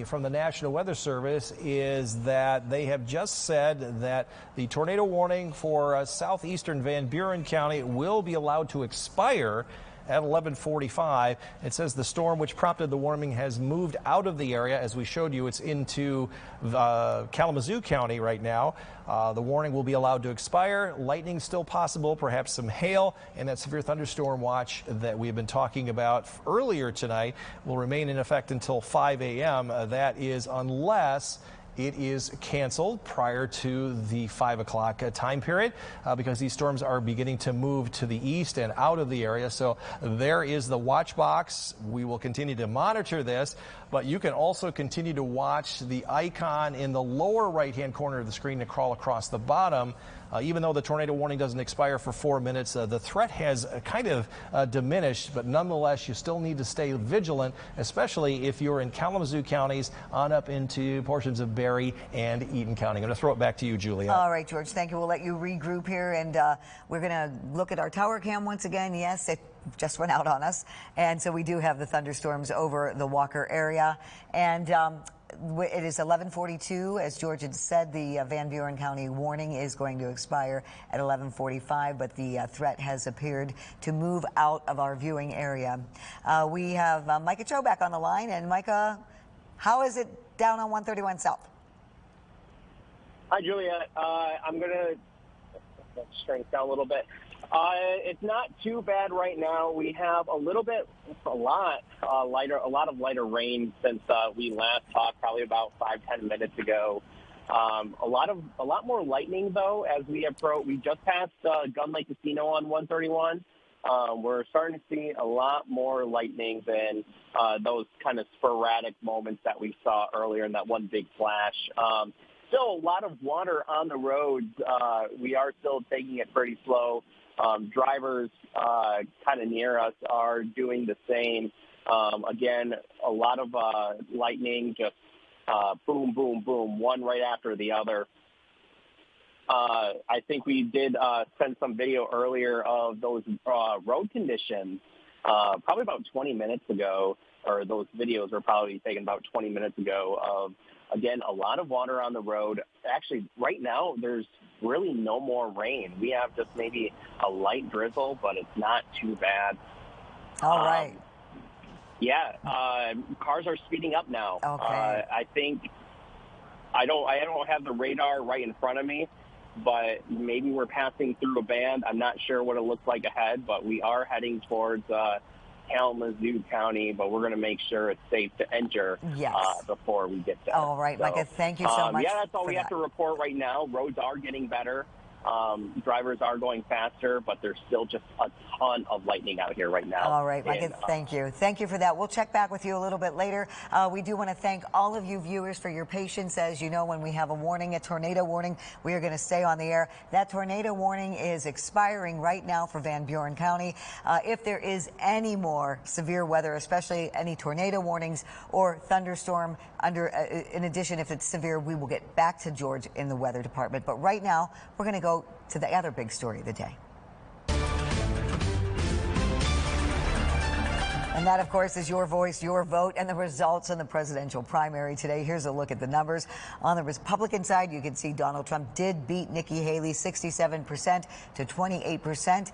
from the National Weather Service is that they have just said that the tornado warning for southeastern Van Buren County will be allowed to expire at 11:45. It says the storm which prompted the warning has moved out of the area. As we showed you, it's into Kalamazoo County right now. The warning will be allowed to expire. Lightning still possible, perhaps some hail, and that severe thunderstorm watch that we've been talking about earlier tonight will remain in effect until 5 a.m. That is unless it is canceled prior to the 5 o'clock time period because these storms are beginning to move to the east and out of the area. So there is the watch box. We will continue to monitor this, but you can also continue to watch the icon in the lower right-hand corner of the screen to crawl across the bottom. Even though the tornado warning doesn't expire for 4 minutes, the threat has kind of diminished, but nonetheless, you still need to stay vigilant, especially if you're in Kalamazoo counties on up into portions of Berry and Eaton County. I'm going to throw it back to you, Julia. All right, George, thank you. We'll let you regroup here, and we're going to look at our tower cam once again. Yes, it just went out on us, and so we do have the thunderstorms over the Walker area, and it is 11:42. As George had said, the Van Buren County warning is going to expire at 11:45, but the threat has appeared to move out of our viewing area. We have Micah Cho back on the line. And Micah, how is it down on 131 South? Hi, Julia. I'm going to strength down a little bit. It's not too bad right now. We have a lot of lighter rain since we last talked, probably about 5-10 minutes ago. A lot more lightning though as we approach. We just passed Gun Lake Casino on 131. We're starting to see a lot more lightning than those kind of sporadic moments that we saw earlier in that one big flash. Still a lot of water on the roads. We are still taking it pretty slow. Drivers kind of near us are doing the same. Again, a lot of lightning, just boom, boom, boom, one right after the other. I think we did send some video earlier of those road conditions probably about 20 minutes ago, or those videos were probably taken about 20 minutes ago of, again, a lot of water on the road. Actually, right now, there's really no more rain. We have just maybe a light drizzle, but it's not too bad. All right. Yeah, cars are speeding up now. Okay. I think I don't have the radar right in front of me, but maybe we're passing through a band. I'm not sure what it looks like ahead, but we are heading towards Kalamazoo County, but we're going to make sure it's safe to enter before we get there. All right, Micah, thank you so much. Yeah, that's all we have to report right now. Roads are getting better. Drivers are going faster, but there's still just a ton of lightning out here right now. All right, Micah, thank you. Thank you for that. We'll check back with you a little bit later. We do want to thank all of you viewers for your patience. As you know, when we have a warning, a tornado warning, we are going to stay on the air. That tornado warning is expiring right now for Van Buren County. If there is any more severe weather, especially any tornado warnings or thunderstorm, in addition, if it's severe, we will get back to George in the weather department. But right now, we're going to go to the other big story of the day. And that, of course, is your voice, your vote, and the results in the presidential primary today. Here's a look at the numbers. On the Republican side, you can see Donald Trump did beat Nikki Haley 67% to 28%.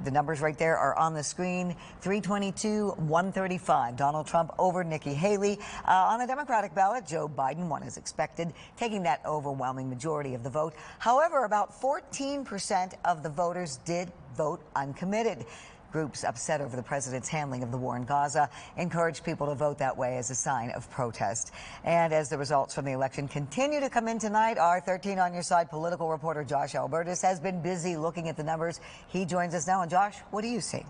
The numbers right there are on the screen. 322-135. Donald Trump over Nikki Haley. On the Democratic ballot, Joe Biden won as expected, taking that overwhelming majority of the vote. However, about 14% of the voters did vote uncommitted. Groups upset over the president's handling of the war in Gaza encourage people to vote that way as a sign of protest. And as the results from the election continue to come in tonight, our 13 on your side political reporter Josh Albertus has been busy looking at the numbers. He joins us now. And Josh, what do you see?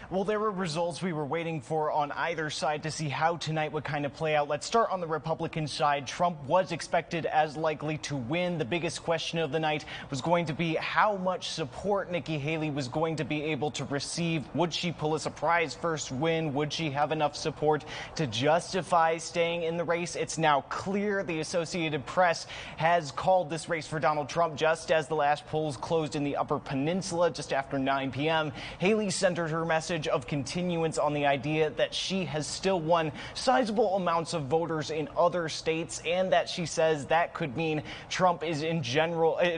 Well, there were results we were waiting for on either side to see how tonight would kind of play out. Let's start on the Republican side. Trump was expected as likely to win. The biggest question of the night was going to be how much support Nikki Haley was going to be able to receive. Would she pull a surprise first win? Would she have enough support to justify staying in the race? It's now clear the Associated Press has called this race for Donald Trump just as the last polls closed in the Upper Peninsula just after 9 p.m. Haley centered her message of continuance on the idea that she has still won sizable amounts of voters in other states, and that she says that could mean Trump is in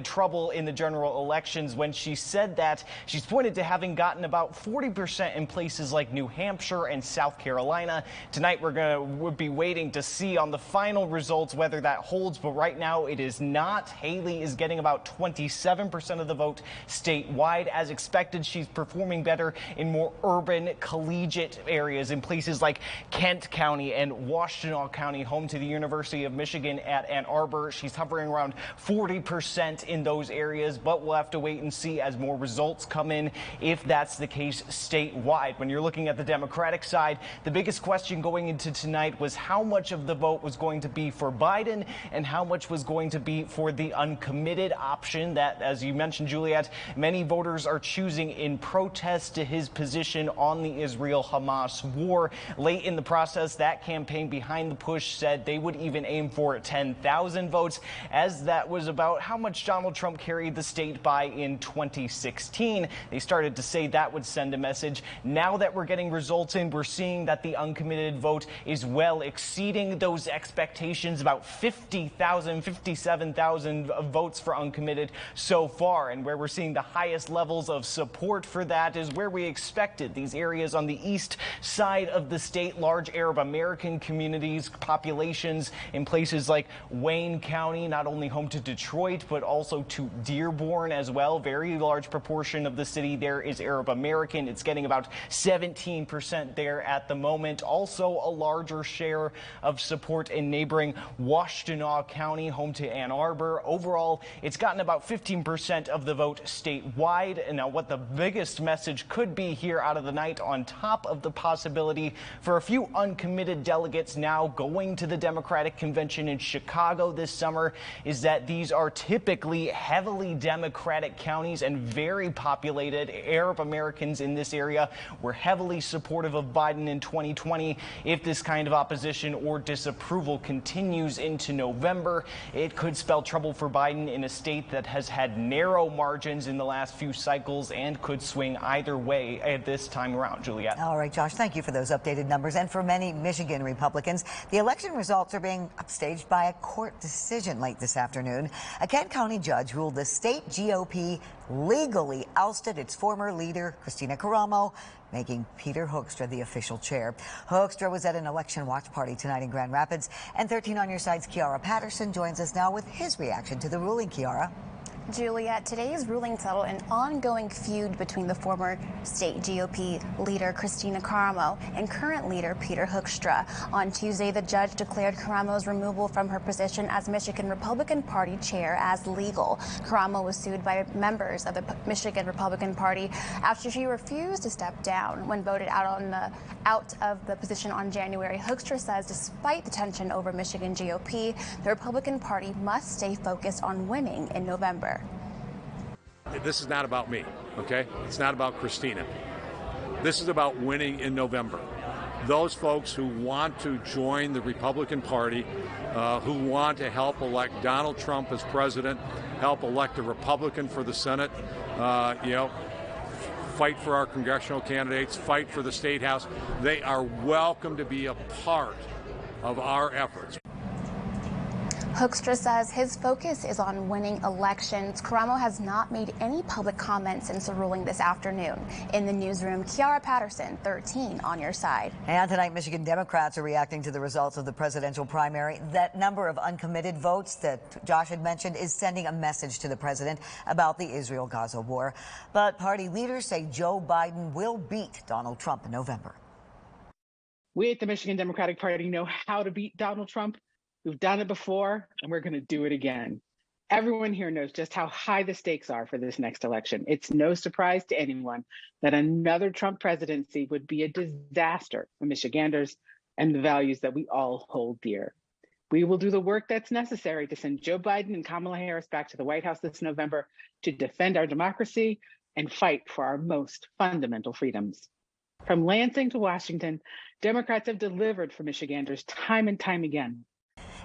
trouble in the general elections. When she said that, she's pointed to having gotten about 40% in places like New Hampshire and South Carolina. Tonight we'll be waiting to see on the final results whether that holds, but right now it is not. Haley is getting about 27% of the vote statewide. As expected, she's performing better in more urban, collegiate areas in places like Kent County and Washtenaw County, home to the University of Michigan at Ann Arbor. She's hovering around 40% in those areas, but we'll have to wait and see as more results come in if that's the case statewide. When you're looking at the Democratic side, the biggest question going into tonight was how much of the vote was going to be for Biden and how much was going to be for the uncommitted option that, as you mentioned, Juliet, many voters are choosing in protest to his position on the Israel-Hamas war. Late in the process, that campaign behind the push said they would even aim for 10,000 votes, as that was about how much Donald Trump carried the state by in 2016. They started to say that would send a message. Now that we're getting results in, we're seeing that the uncommitted vote is well exceeding those expectations, about 50,000, 57,000 votes for uncommitted so far. And where we're seeing the highest levels of support for that is where we expected. These areas on the east side of the state, large Arab American communities, populations in places like Wayne County, not only home to Detroit, but also to Dearborn as well. Very large proportion of the city there is Arab American. It's getting about 17% there at the moment. Also a larger share of support in neighboring Washtenaw County, home to Ann Arbor. Overall, it's gotten about 15% of the vote statewide. And now what the biggest message could be here out of the night, on top of the possibility for a few uncommitted delegates now going to the Democratic convention in Chicago this summer, is that these are typically heavily Democratic counties and very populated. Arab Americans in this area were heavily supportive of Biden in 2020. If this kind of opposition or disapproval continues into November, it could spell trouble for Biden in a state that has had narrow margins in the last few cycles and could swing either way at this time around. Juliet. All right, Josh, thank you for those updated numbers. And for many Michigan Republicans, the election results are being upstaged by a court decision late this afternoon. A Kent County judge ruled the state GOP legally ousted its former leader, Christina Caramo, making Peter Hoekstra the official chair. Hoekstra was at an election watch party tonight in Grand Rapids, and 13 on your side's Kiara Patterson joins us now with his reaction to the ruling. Kiara. Juliet, today's ruling settled an ongoing feud between the former state GOP leader Christina Caramo and current leader Peter Hoekstra. On Tuesday, the judge declared Caramo's removal from her position as Michigan Republican Party chair as legal. Caramo was sued by members of the Michigan Republican Party after she refused to step down when voted out of the position on January. Hoekstra says despite the tension over Michigan GOP, the Republican Party must stay focused on winning in November. This is not about me, okay? It's not about Christina. This is about winning in November. Those folks who want to join the Republican Party, who want to help elect Donald Trump as president, help elect a Republican for the Senate, fight for our congressional candidates, fight for the State House, they are welcome to be a part of our efforts. Hoekstra says his focus is on winning elections. Caramo has not made any public comments since the ruling this afternoon. In the newsroom, Kiara Patterson, 13 on your side. And tonight, Michigan Democrats are reacting to the results of the presidential primary. That number of uncommitted votes that Josh had mentioned is sending a message to the president about the Israel-Gaza war. But party leaders say Joe Biden will beat Donald Trump in November. We at the Michigan Democratic Party know how to beat Donald Trump. We've done it before, and we're going to do it again. Everyone here knows just how high the stakes are for this next election. It's no surprise to anyone that another Trump presidency would be a disaster for Michiganders and the values that we all hold dear. We will do the work that's necessary to send Joe Biden and Kamala Harris back to the White House this November to defend our democracy and fight for our most fundamental freedoms. From Lansing to Washington, Democrats have delivered for Michiganders time and time again.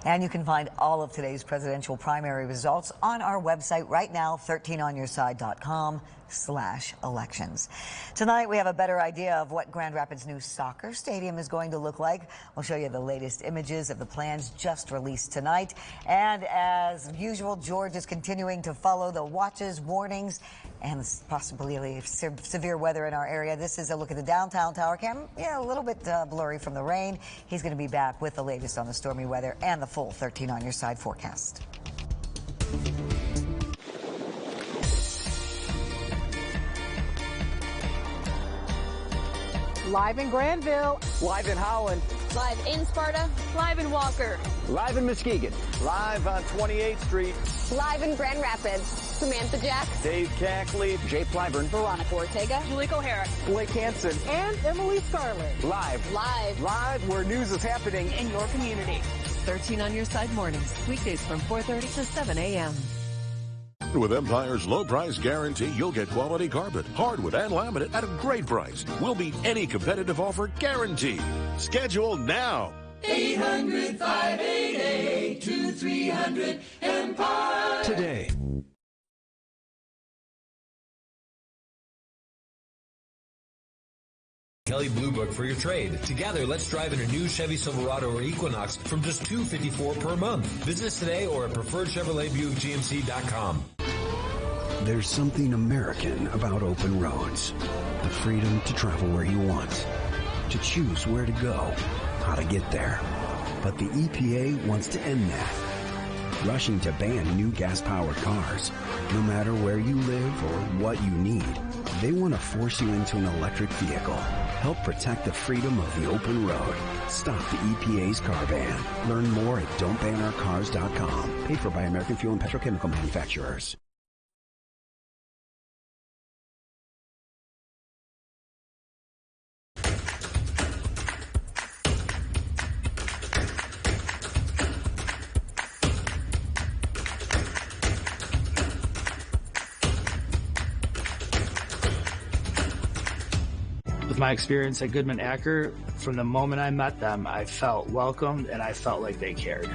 And you can find all of today's presidential primary results on our website right now, 13onyourside.com. www.gov/elections. Tonight, we have a better idea of what Grand Rapids' new soccer stadium is going to look like. We'll show you the latest images of the plans just released tonight. And as usual, George is continuing to follow the watches, warnings, and possibly severe weather in our area. This is a look at the downtown tower cam. Yeah, a little bit blurry from the rain. He's going to be back with the latest on the stormy weather and the full 13 on your side forecast. Live in Granville. Live in Holland. Live in Sparta. Live in Walker. Live in Muskegon. Live on 28th Street. Live in Grand Rapids. Samantha Jack. Dave Cackley. Jay Plyburn. Veronica Ortega. Julie O'Hara. Blake Hansen. And Emily Scarlett. Live. Live where news is happening In your community. 13 on your side mornings. Weekdays from 4:30 to 7 a.m. With Empire's low price guarantee, you'll get quality carpet, hardwood, and laminate at a great price. We'll beat any competitive offer guaranteed. Schedule now. 800-588-2300 Empire. Today. Kelly Blue Book for your trade. Together, let's drive in a new Chevy Silverado or Equinox from just $254 per month. Visit us today or at preferredchevroletbuickgmc.com. There's something American about open roads. The freedom to travel where you want, to choose where to go, how to get there. But the EPA wants to end that, rushing to ban new gas-powered cars. No matter where you live or what you need, they want to force you into an electric vehicle. Help protect the freedom of the open road. Stop the EPA's car ban. Learn more at don'tbanourcars.com. Paid for by American Fuel and Petrochemical Manufacturers. With my experience at Goodman Acker, from the moment I met them, I felt welcomed and I felt like they cared.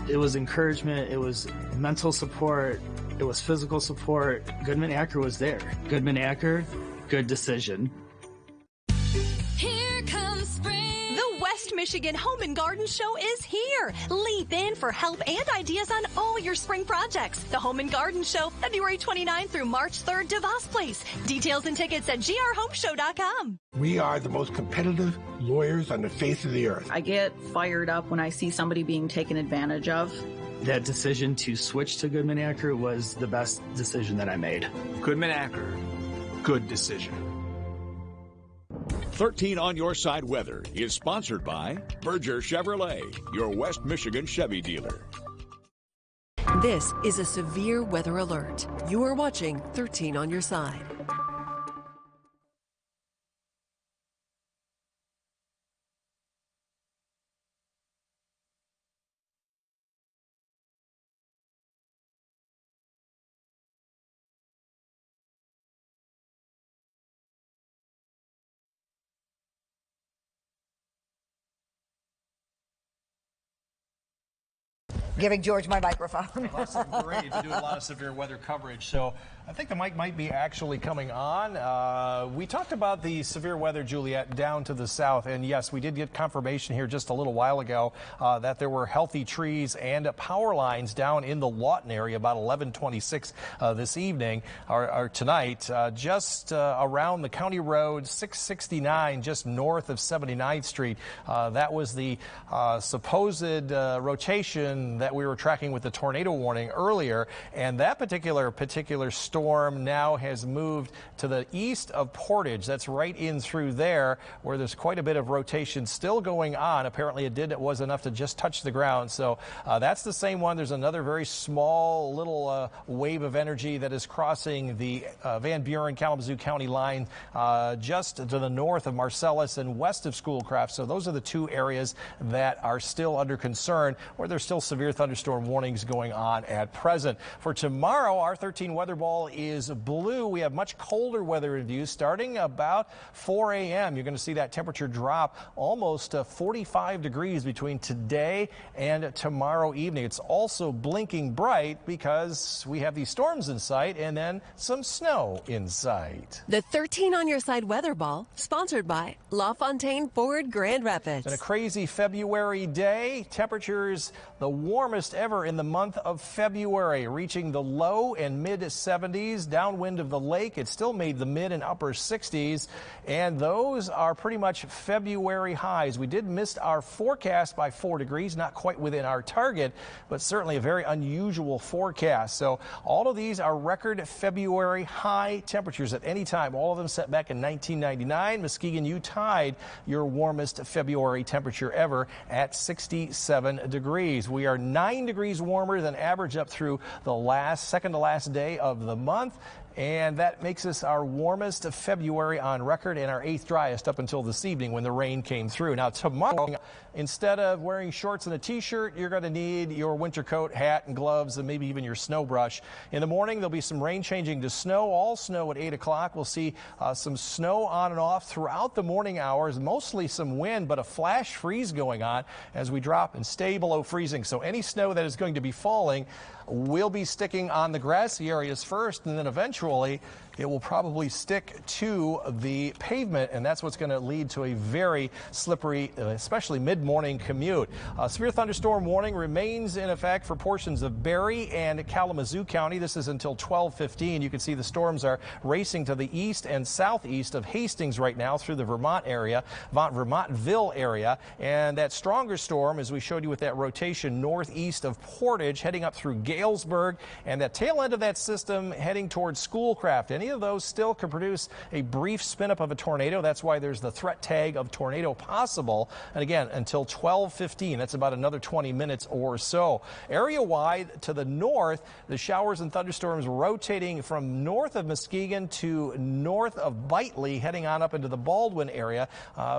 It was encouragement, it was mental support, it was physical support. Goodman Acker was there. Goodman Acker, good decision. Here comes spring. The West Michigan Home and Garden Show is here. Leap in for help and ideas on all your spring projects. The Home and Garden Show, February 29th through March 3rd, DeVos Place. Details and tickets at grhomeshow.com. We are the most competitive lawyers on the face of the earth. I get fired up when I see somebody being taken advantage of. That decision to switch to Goodman Acker was the best decision that I made. Goodman Acker, good decision. 13 on your side weather is sponsored by Berger Chevrolet, your West Michigan Chevy dealer. This is a severe weather alert. You are watching 13 on your side. Giving George my microphone. Well, that's great to do a lot of severe weather coverage. So I think the mic might be actually coming on. We talked about the severe weather, Juliet, down to the south. And yes, we did get confirmation here just a little while ago that there were healthy trees and power lines down in the Lawton area about 11:26 this evening or tonight, just around the County Road 669, just north of 79th Street. That was the supposed rotation that we were tracking with the tornado warning earlier, and that particular storm now has moved to the east of Portage. That's right in through there, where there's quite a bit of rotation still going on. Apparently it was enough to just touch the ground. So that's the same one. There's another very small little wave of energy that is crossing the Van Buren Kalamazoo County line just to the north of Marcellus and west of Schoolcraft. So those are the two areas that are still under concern, where there's still severe thunderstorm warnings going on at present. For tomorrow, our 13 weather ball is blue. We have much colder weather in view starting about 4 a.m. You're going to see that temperature drop almost 45 degrees between today and tomorrow evening. It's also blinking bright because we have these storms in sight and then some snow in sight. The 13 on your side weather ball, sponsored by LaFontaine Ford Grand Rapids. And a crazy February day. Temperatures the warmest ever in the month of February, reaching the low and mid 70s. Downwind of the lake, it still made the mid and upper 60s. And those are pretty much February highs. We did miss our forecast by 4 degrees, not quite within our target, but certainly a very unusual forecast. So all of these are record February high temperatures at any time. All of them set back in 1999. Muskegon, you tied your warmest February temperature ever at 67 degrees. We are 9 degrees warmer than average up through the second to last day of the month. And that makes us our warmest February on record and our 8th driest up until this evening when the rain came through. Now tomorrow, instead of wearing shorts and a t-shirt, you're going to need your winter coat, hat, and gloves, and maybe even your snow brush. In the morning, there'll be some rain changing to snow. All snow at 8 o'clock. We'll see some snow on and off throughout the morning hours, mostly some wind, but a flash freeze going on as we drop and stay below freezing. So any snow that is going to be falling will be sticking on the grassy areas first, and then eventually it will probably stick to the pavement, and that's what's going to lead to a very slippery, especially mid-morning commute. Severe thunderstorm warning remains in effect for portions of Berry and Kalamazoo County. This is until 12:15. You can see the storms are racing to the east and southeast of Hastings right now through the Vermontville area, and that stronger storm, as we showed you with that rotation northeast of Portage, heading up through Galesburg, and that tail end of that system heading towards Schoolcraft. Any of those still could produce a brief spin up of a tornado. That's why there's the threat tag of tornado possible. And again, until 12:15, that's about another 20 minutes or so. Area wide to the north, the showers and thunderstorms rotating from north of Muskegon to north of Bitely, heading on up into the Baldwin area,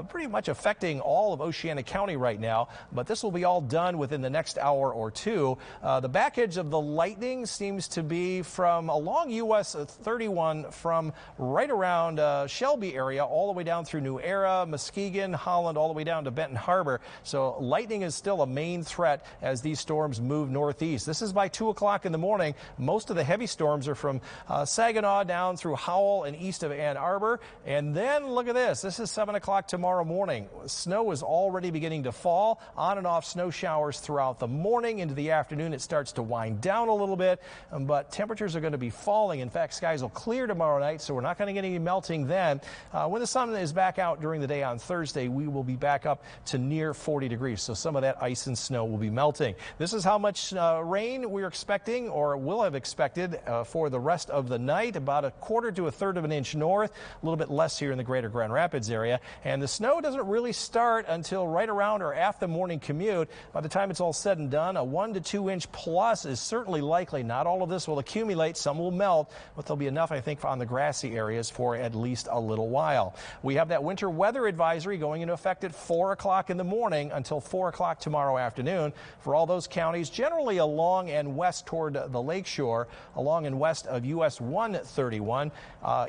pretty much affecting all of Oceana County right now. But this will be all done within the next hour or two. The back edge of the lightning seems to be from along US 31 from right around Shelby area all the way down through New Era, Muskegon, Holland, all the way down to Benton Harbor. So lightning is still a main threat as these storms move northeast. This is by 2 o'clock in the morning. Most of the heavy storms are from Saginaw down through Howell and east of Ann Arbor. And then look at this. This is 7 o'clock tomorrow morning. Snow is already beginning to fall. On and off snow showers throughout the morning. Into the afternoon, it starts to wind down a little bit, but temperatures are going to be falling. In fact, skies will clear tomorrow night, so we're not going to get any melting then. When the sun is back out during the day on Thursday, we will be back up to near 40 degrees, so some of that ice and snow will be melting. This is how much rain we're expecting or will have expected for the rest of the night. About a quarter to a third of an inch north, a little bit less here in the greater Grand Rapids area. And the snow doesn't really start until right around or after the morning commute. By the time it's all said and done, a 1 to 2 inch plus is certainly likely. Not all of this will accumulate. Some will melt, but there'll be enough, I think, on the grassy areas for at least a little while. We have that winter weather advisory going into effect at 4 o'clock in the morning until 4 o'clock tomorrow afternoon for all those counties generally along and west toward the lakeshore, along and west of US 131.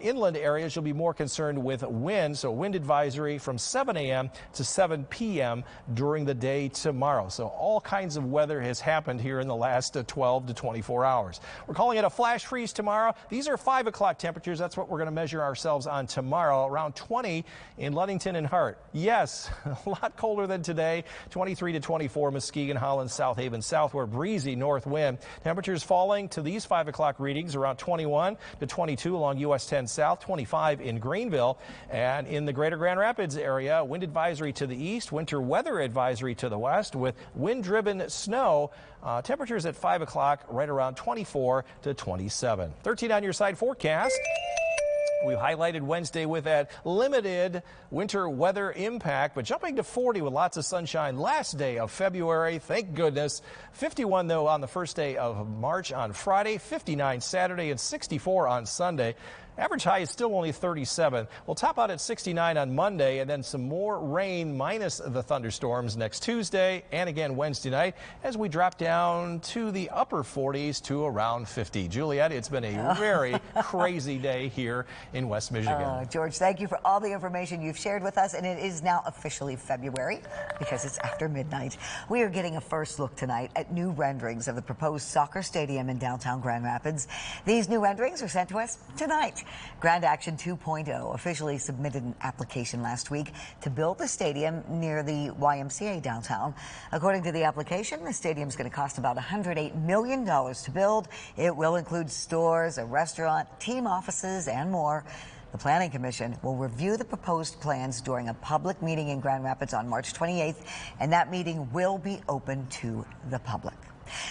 Inland areas, you'll be more concerned with wind, so wind advisory from 7 a.m. to 7 p.m. during the day tomorrow. So all kinds of weather has happened here in the last 12 to 24 hours. We're calling it a flash freeze tomorrow. These are 5 o'clock temperatures. That's what we're going to measure ourselves on tomorrow. Around 20 in Ludington and Hart. Yes, a lot colder than today. 23 to 24 Muskegon, Holland, South Haven, southward, breezy north wind. Temperatures falling to these 5 o'clock readings around 21 to 22 along US 10 South, 25 in Greenville. And in the greater Grand Rapids area, wind advisory to the east, winter weather advisory to the west with wind-driven snow. Temperatures at 5 o'clock right around 24 to 27. 13 on your side forecast. We highlighted Wednesday with that limited winter weather impact, but jumping to 40 with lots of sunshine last day of February. Thank goodness. 51, though, on the first day of March on Friday, 59 Saturday, and 64 on Sunday. Average high is still only 37. We'll top out at 69 on Monday, and then some more rain minus the thunderstorms next Tuesday and again Wednesday night as we drop down to the upper 40s to around 50. Juliet, it's been a very crazy day here in West Michigan. George, thank you for all the information you've shared with us, and it is now officially February because it's after midnight. We are getting a first look tonight at new renderings of the proposed soccer stadium in downtown Grand Rapids. These new renderings are sent to us tonight. Grand Action 2.0 officially submitted an application last week to build the stadium near the YMCA downtown. According to the application, the stadium is going to cost about $108 million to build. It will include stores, a restaurant, team offices, and more. The Planning Commission will review the proposed plans during a public meeting in Grand Rapids on March 28th, and that meeting will be open to the public.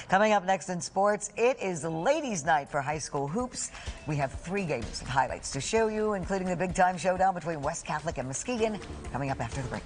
Coming up next in sports, it is ladies' night for high school hoops. We have 3 games of highlights to show you, including the big-time showdown between West Catholic and Muskegon, coming up after the break.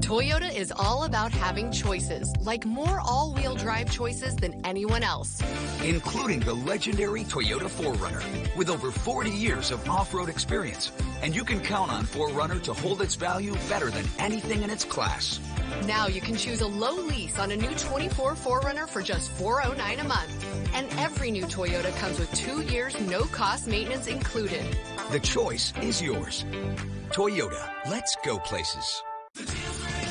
Toyota is all about having choices, like more all-wheel drive choices than anyone else. Including the legendary Toyota 4Runner, with over 40 years of off-road experience. And you can count on 4Runner to hold its value better than anything in its class. Now you can choose a low lease on a new 24 4Runner for just $409 a month. And every new Toyota comes with 2 years no-cost maintenance included. The choice is yours. Toyota, let's go places.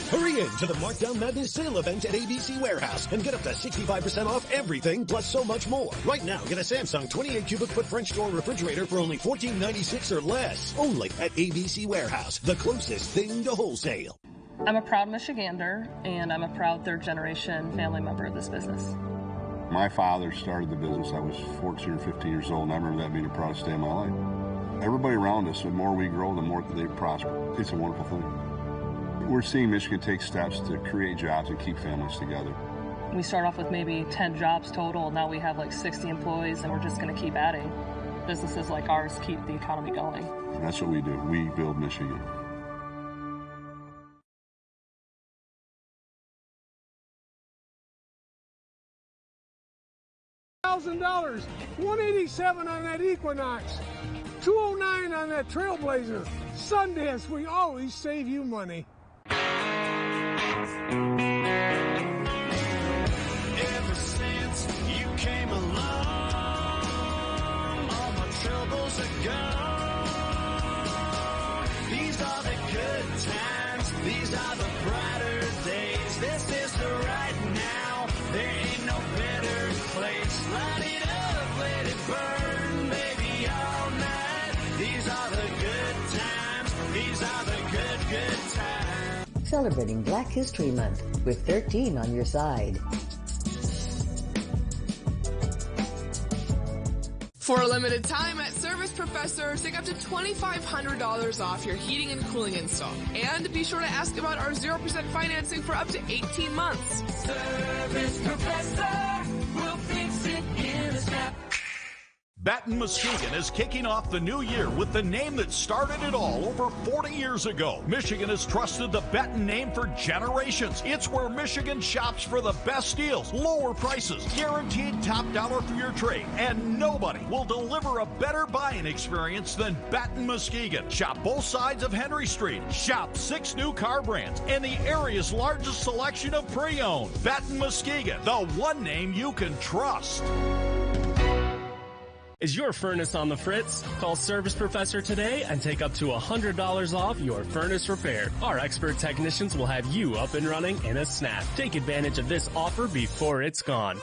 Hurry in to the Markdown Madness sale event at ABC Warehouse and get up to 65% off everything plus so much more. Right now, get a Samsung 28 cubic foot French door refrigerator for only $14.96 or less. Only at ABC Warehouse, the closest thing to wholesale. I'm a proud Michigander, and I'm a proud third-generation family member of this business. My father started the business. I was 14 or 15 years old, and I remember that being the proudest day of my life. Everybody around us, the more we grow, the more they prosper. It's a wonderful thing. We're seeing Michigan take steps to create jobs and keep families together. We start off with maybe 10 jobs total. Now we have like 60 employees, and we're just going to keep adding. Businesses like ours keep the economy going. And that's what we do. We build Michigan. $1,000, $187 on that Equinox, $209 on that Trailblazer. Sundance, we always save you money. Ever since you came along, all my troubles are gone. These are the good times, these are the brighter days. This is the right now, there ain't no better place. Light it up, let it burn, baby, all night. These are the good times, these are the good times. Celebrating Black History Month with 13 on your side. For a limited time at Service Professor, take up to $2,500 off your heating and cooling install. And be sure to ask about our 0% financing for up to 18 months. Service Professor will fix it in a snap. Baton Muskegon is kicking off the new year with the name that started it all over 40 years ago. Michigan has trusted the Baton name for generations. It's where Michigan shops for the best deals, lower prices, guaranteed top dollar for your trade, and nobody will deliver a better buying experience than Baton Muskegon. Shop both sides of Henry Street. Shop 6 new car brands and the area's largest selection of pre-owned. Baton Muskegon, the one name you can trust. Is your furnace on the fritz? Call Service Professor today and take up to $100 off your furnace repair. Our expert technicians will have you up and running in a snap. Take advantage of this offer before it's gone.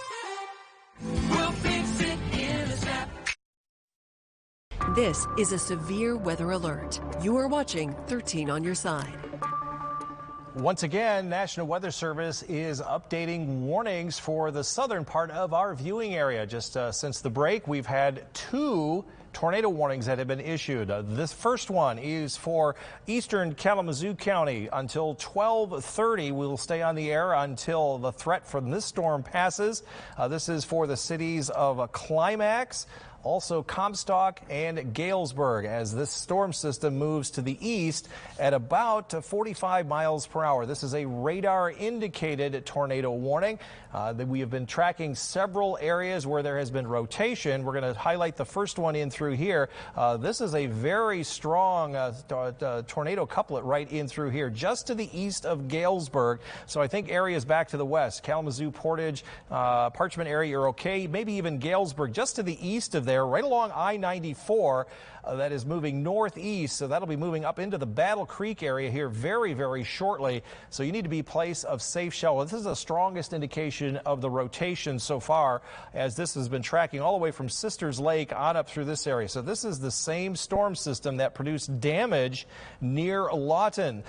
We'll fix it in a snap. This is a severe weather alert. You are watching 13 on your side. Once again, National Weather Service is updating warnings for the southern part of our viewing area. Just since the break, we've had 2 tornado warnings that have been issued. This first one is for eastern Kalamazoo County until 12:30. We'll stay on the air until the threat from this storm passes. This is for the cities of Climax, also Comstock and Galesburg, as this storm system moves to the east at about 45 miles per hour. This is a radar indicated tornado warning that we have been tracking several areas where there has been rotation. We're going to highlight the first one in through here. This is a very strong tornado couplet right in through here, just to the east of Galesburg. So I think areas back to the west, Kalamazoo, Portage, Parchment area are okay. Maybe even Galesburg, just to the east of there, right along I-94. That is moving northeast, so that'll be moving up into the Battle Creek area here very, very shortly. So you need to be place of safe shelter. This is the strongest indication of the rotation so far, as this has been tracking all the way from Sisters Lake on up through this area. So this is the same storm system that produced damage near Lawton.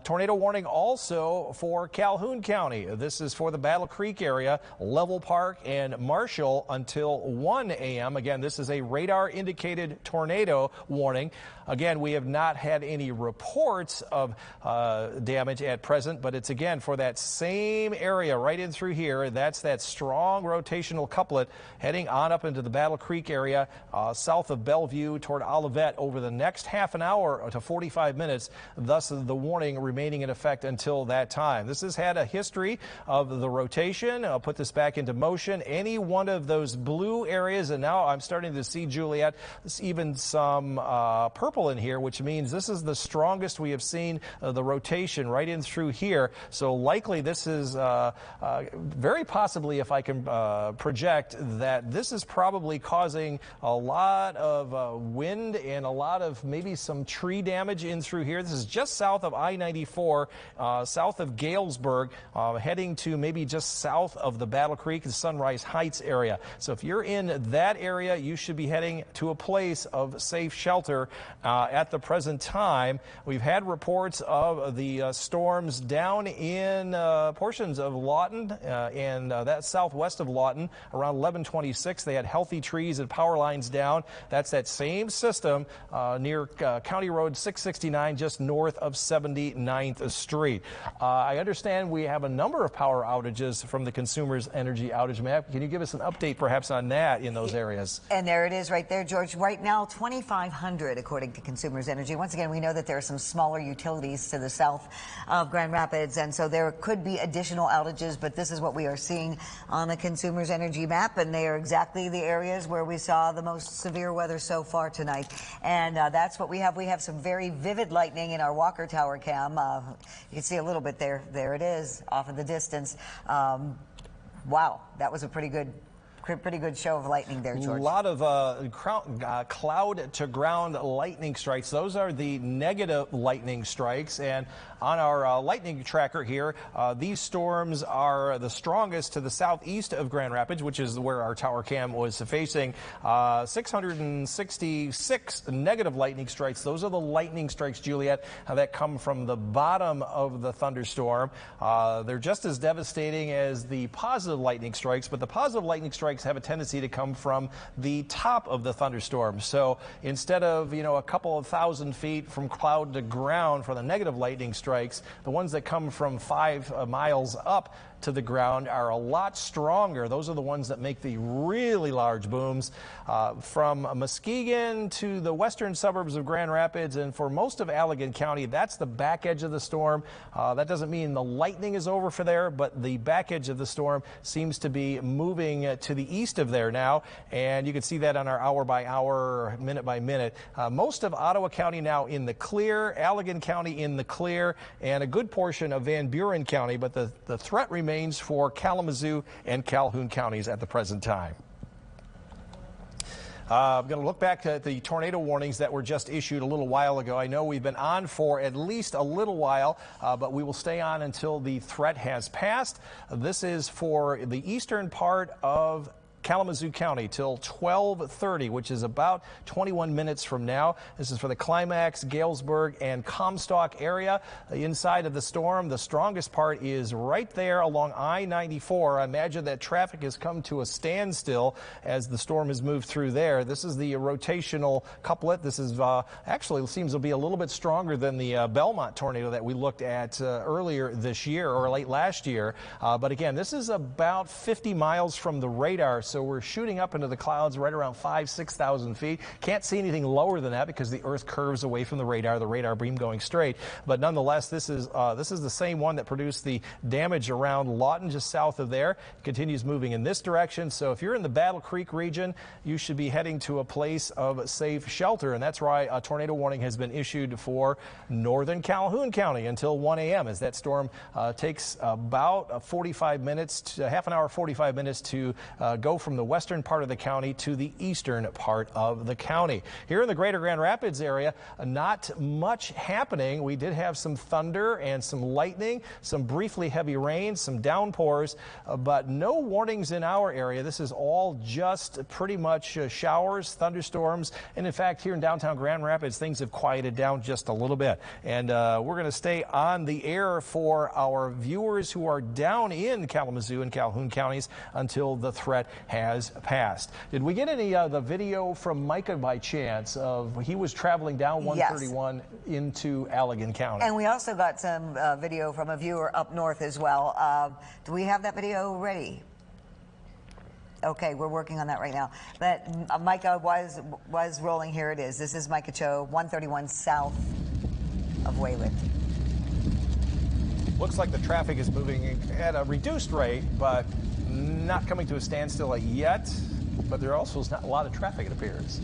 Tornado warning also for Calhoun County. This is for the Battle Creek area, Level Park and Marshall until 1 a.m. Again, this is a radar indicated tornado warning. Again, we have not had any reports of damage at present, but it's again for that same area right in through here. That's that strong rotational couplet heading on up into the Battle Creek area south of Bellevue toward Olivet over the next half an hour to 45 minutes. Thus, the warning remaining in effect until that time. This has had a history of the rotation. I'll put this back into motion. Any one of those blue areas, and now I'm starting to see, Juliet, even some purple in here, which means this is the strongest we have seen the rotation right in through here. So likely this is very possibly, if I can project, that this is probably causing a lot of wind and a lot of maybe some tree damage in through here. This is just south of I-94, south of Galesburg, heading to maybe just south of the Battle Creek and Sunrise Heights area. So if you're in that area, you should be heading to a place of safe shelter at the present time. We've had reports of the storms down in portions of Lawton and that southwest of Lawton around 1126. They had healthy trees and power lines down. That's that same system near County Road 669 just north of 79th Street. I understand we have a number of power outages from the Consumers Energy outage map. Can you give us an update perhaps on that in those areas? And there it is right there, George. Right now, 2,500 according to Consumers Energy. Once again, we know that there are some smaller utilities to the south of Grand Rapids, and so there could be additional outages, but this is what we are seeing on the Consumers Energy map, and they are exactly the areas where we saw the most severe weather so far tonight. And that's what we have. We have some very vivid lightning in our Walker Tower cam. You can see a little bit there. There it is off in the distance. Wow, that was a pretty good show of lightning there, George. A lot of cloud to ground lightning strikes. Those are the negative lightning strikes. And on our lightning tracker here, these storms are the strongest to the southeast of Grand Rapids, which is where our tower cam was facing. 666 negative lightning strikes. Those are the lightning strikes, Juliet, that come from the bottom of the thunderstorm. They're just as devastating as the positive lightning strikes, but the positive lightning strikes have a tendency to come from the top of the thunderstorm. So instead of, a couple of thousand feet from cloud to ground for the negative lightning strikes, the ones that come from 5 miles up to the ground are a lot stronger. Those are the ones that make the really large booms from Muskegon to the western suburbs of Grand Rapids, and for most of Allegan County, that's the back edge of the storm. That doesn't mean the lightning is over for there, but the back edge of the storm seems to be moving to the east of there now, and you can see that on our hour by hour, minute by minute. Most of Ottawa County now in the clear, Allegan County in the clear, and a good portion of Van Buren County, but the threat remains for Kalamazoo and Calhoun counties at the present time. I'm going to look back at the tornado warnings that were just issued a little while ago. I know we've been on for at least a little while, but we will stay on until the threat has passed. This is for the eastern part of Kalamazoo County till 12:30, which is about 21 minutes from now. This is for the Climax, Galesburg, and Comstock area. Inside of the storm, the strongest part is right there along I-94. I imagine that traffic has come to a standstill as the storm has moved through there. This is the rotational couplet. This is actually seems to be a little bit stronger than the Belmont tornado that we looked at earlier this year or late last year. But again, this is about 50 miles from the radar. so we're shooting up into the clouds right around 5,000–6,000 feet. Can't see anything lower than that because the Earth curves away from the radar beam going straight. But nonetheless, this is the same one that produced the damage around Lawton, just south of there. It continues moving in this direction. So if you're in the Battle Creek region, you should be heading to a place of safe shelter, and that's why a tornado warning has been issued for northern Calhoun County until 1 a.m. as that storm takes about 45 minutes, to half an hour, 45 minutes to go from the western part of the county to the eastern part of the county. Here in the greater Grand Rapids area, not much happening. We did have some thunder and some lightning, some briefly heavy rain, some downpours, but no warnings in our area. This is all just pretty much showers, thunderstorms, and in fact, here in downtown Grand Rapids, things have quieted down just a little bit. And we're going to stay on the air for our viewers who are down in Kalamazoo and Calhoun counties until the threat has passed. Did we get any of the video from Micah by chance of he was traveling down 131 into Allegan County? And we also got some video from a viewer up north as well. Do we have that video ready? Okay, we're working on that right now. But Micah was rolling. Here it is. This is Micah Cho, 131 south of Wayland. Looks like the traffic is moving at a reduced rate, but not coming to a standstill yet. But there also is not a lot of traffic, it appears.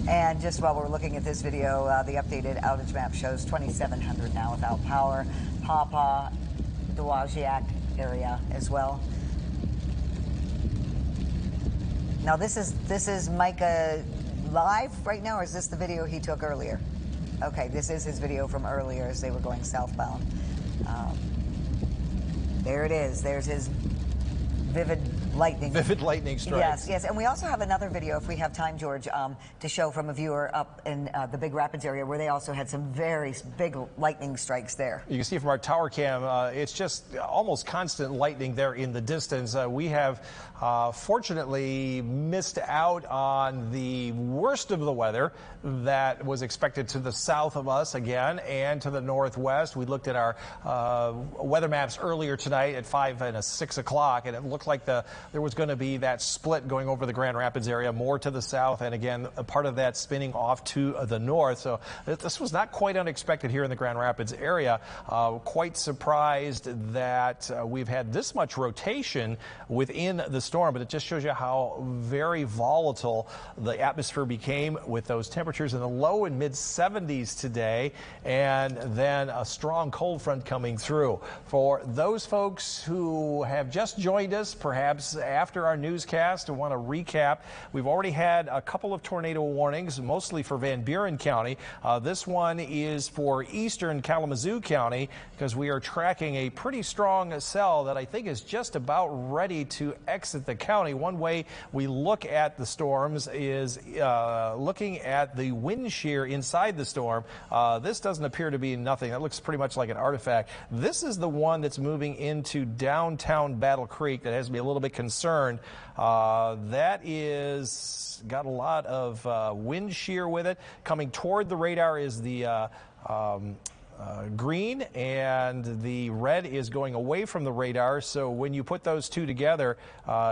And just while we're looking at this video, the updated outage map shows 2,700 now without power. Pawpaw, Dowagiac area as well. Now this is Micah live right now, or is this the video he took earlier? Okay, this is his video from earlier as they were going southbound. There it is. There's his vivid lightning. Vivid lightning strikes. Yes. And we also have another video, if we have time, George, to show from a viewer up in the Big Rapids area where they also had some very big lightning strikes there. You can see from our tower cam, it's just almost constant lightning there in the distance. We have fortunately missed out on the worst of the weather that was expected to the south of us again and to the northwest. We looked at our weather maps earlier tonight at 5 and 6 o'clock, and it looked like there was going to be that split going over the Grand Rapids area, more to the south, and again, a part of that spinning off to the north. So this was not quite unexpected here in the Grand Rapids area. Quite surprised that we've had this much rotation within the storm, but it just shows you how very volatile the atmosphere became with those temperatures in the low and mid 70s today, and then a strong cold front coming through. For those folks who have just joined us, perhaps after our newscast, and want to recap, we've already had a couple of tornado warnings, mostly for Van Buren County. This one is for eastern Kalamazoo County because we are tracking a pretty strong cell that I think is just about ready to exit the county. One way we look at the storms is looking at the wind shear inside the storm. This doesn't appear to be nothing. That looks pretty much like an artifact. This is the one that's moving into downtown Battle Creek that has me a little bit concerned. That is got a lot of wind shear with it. Coming toward the radar is the green, and the red is going away from the radar. So when you put those two together,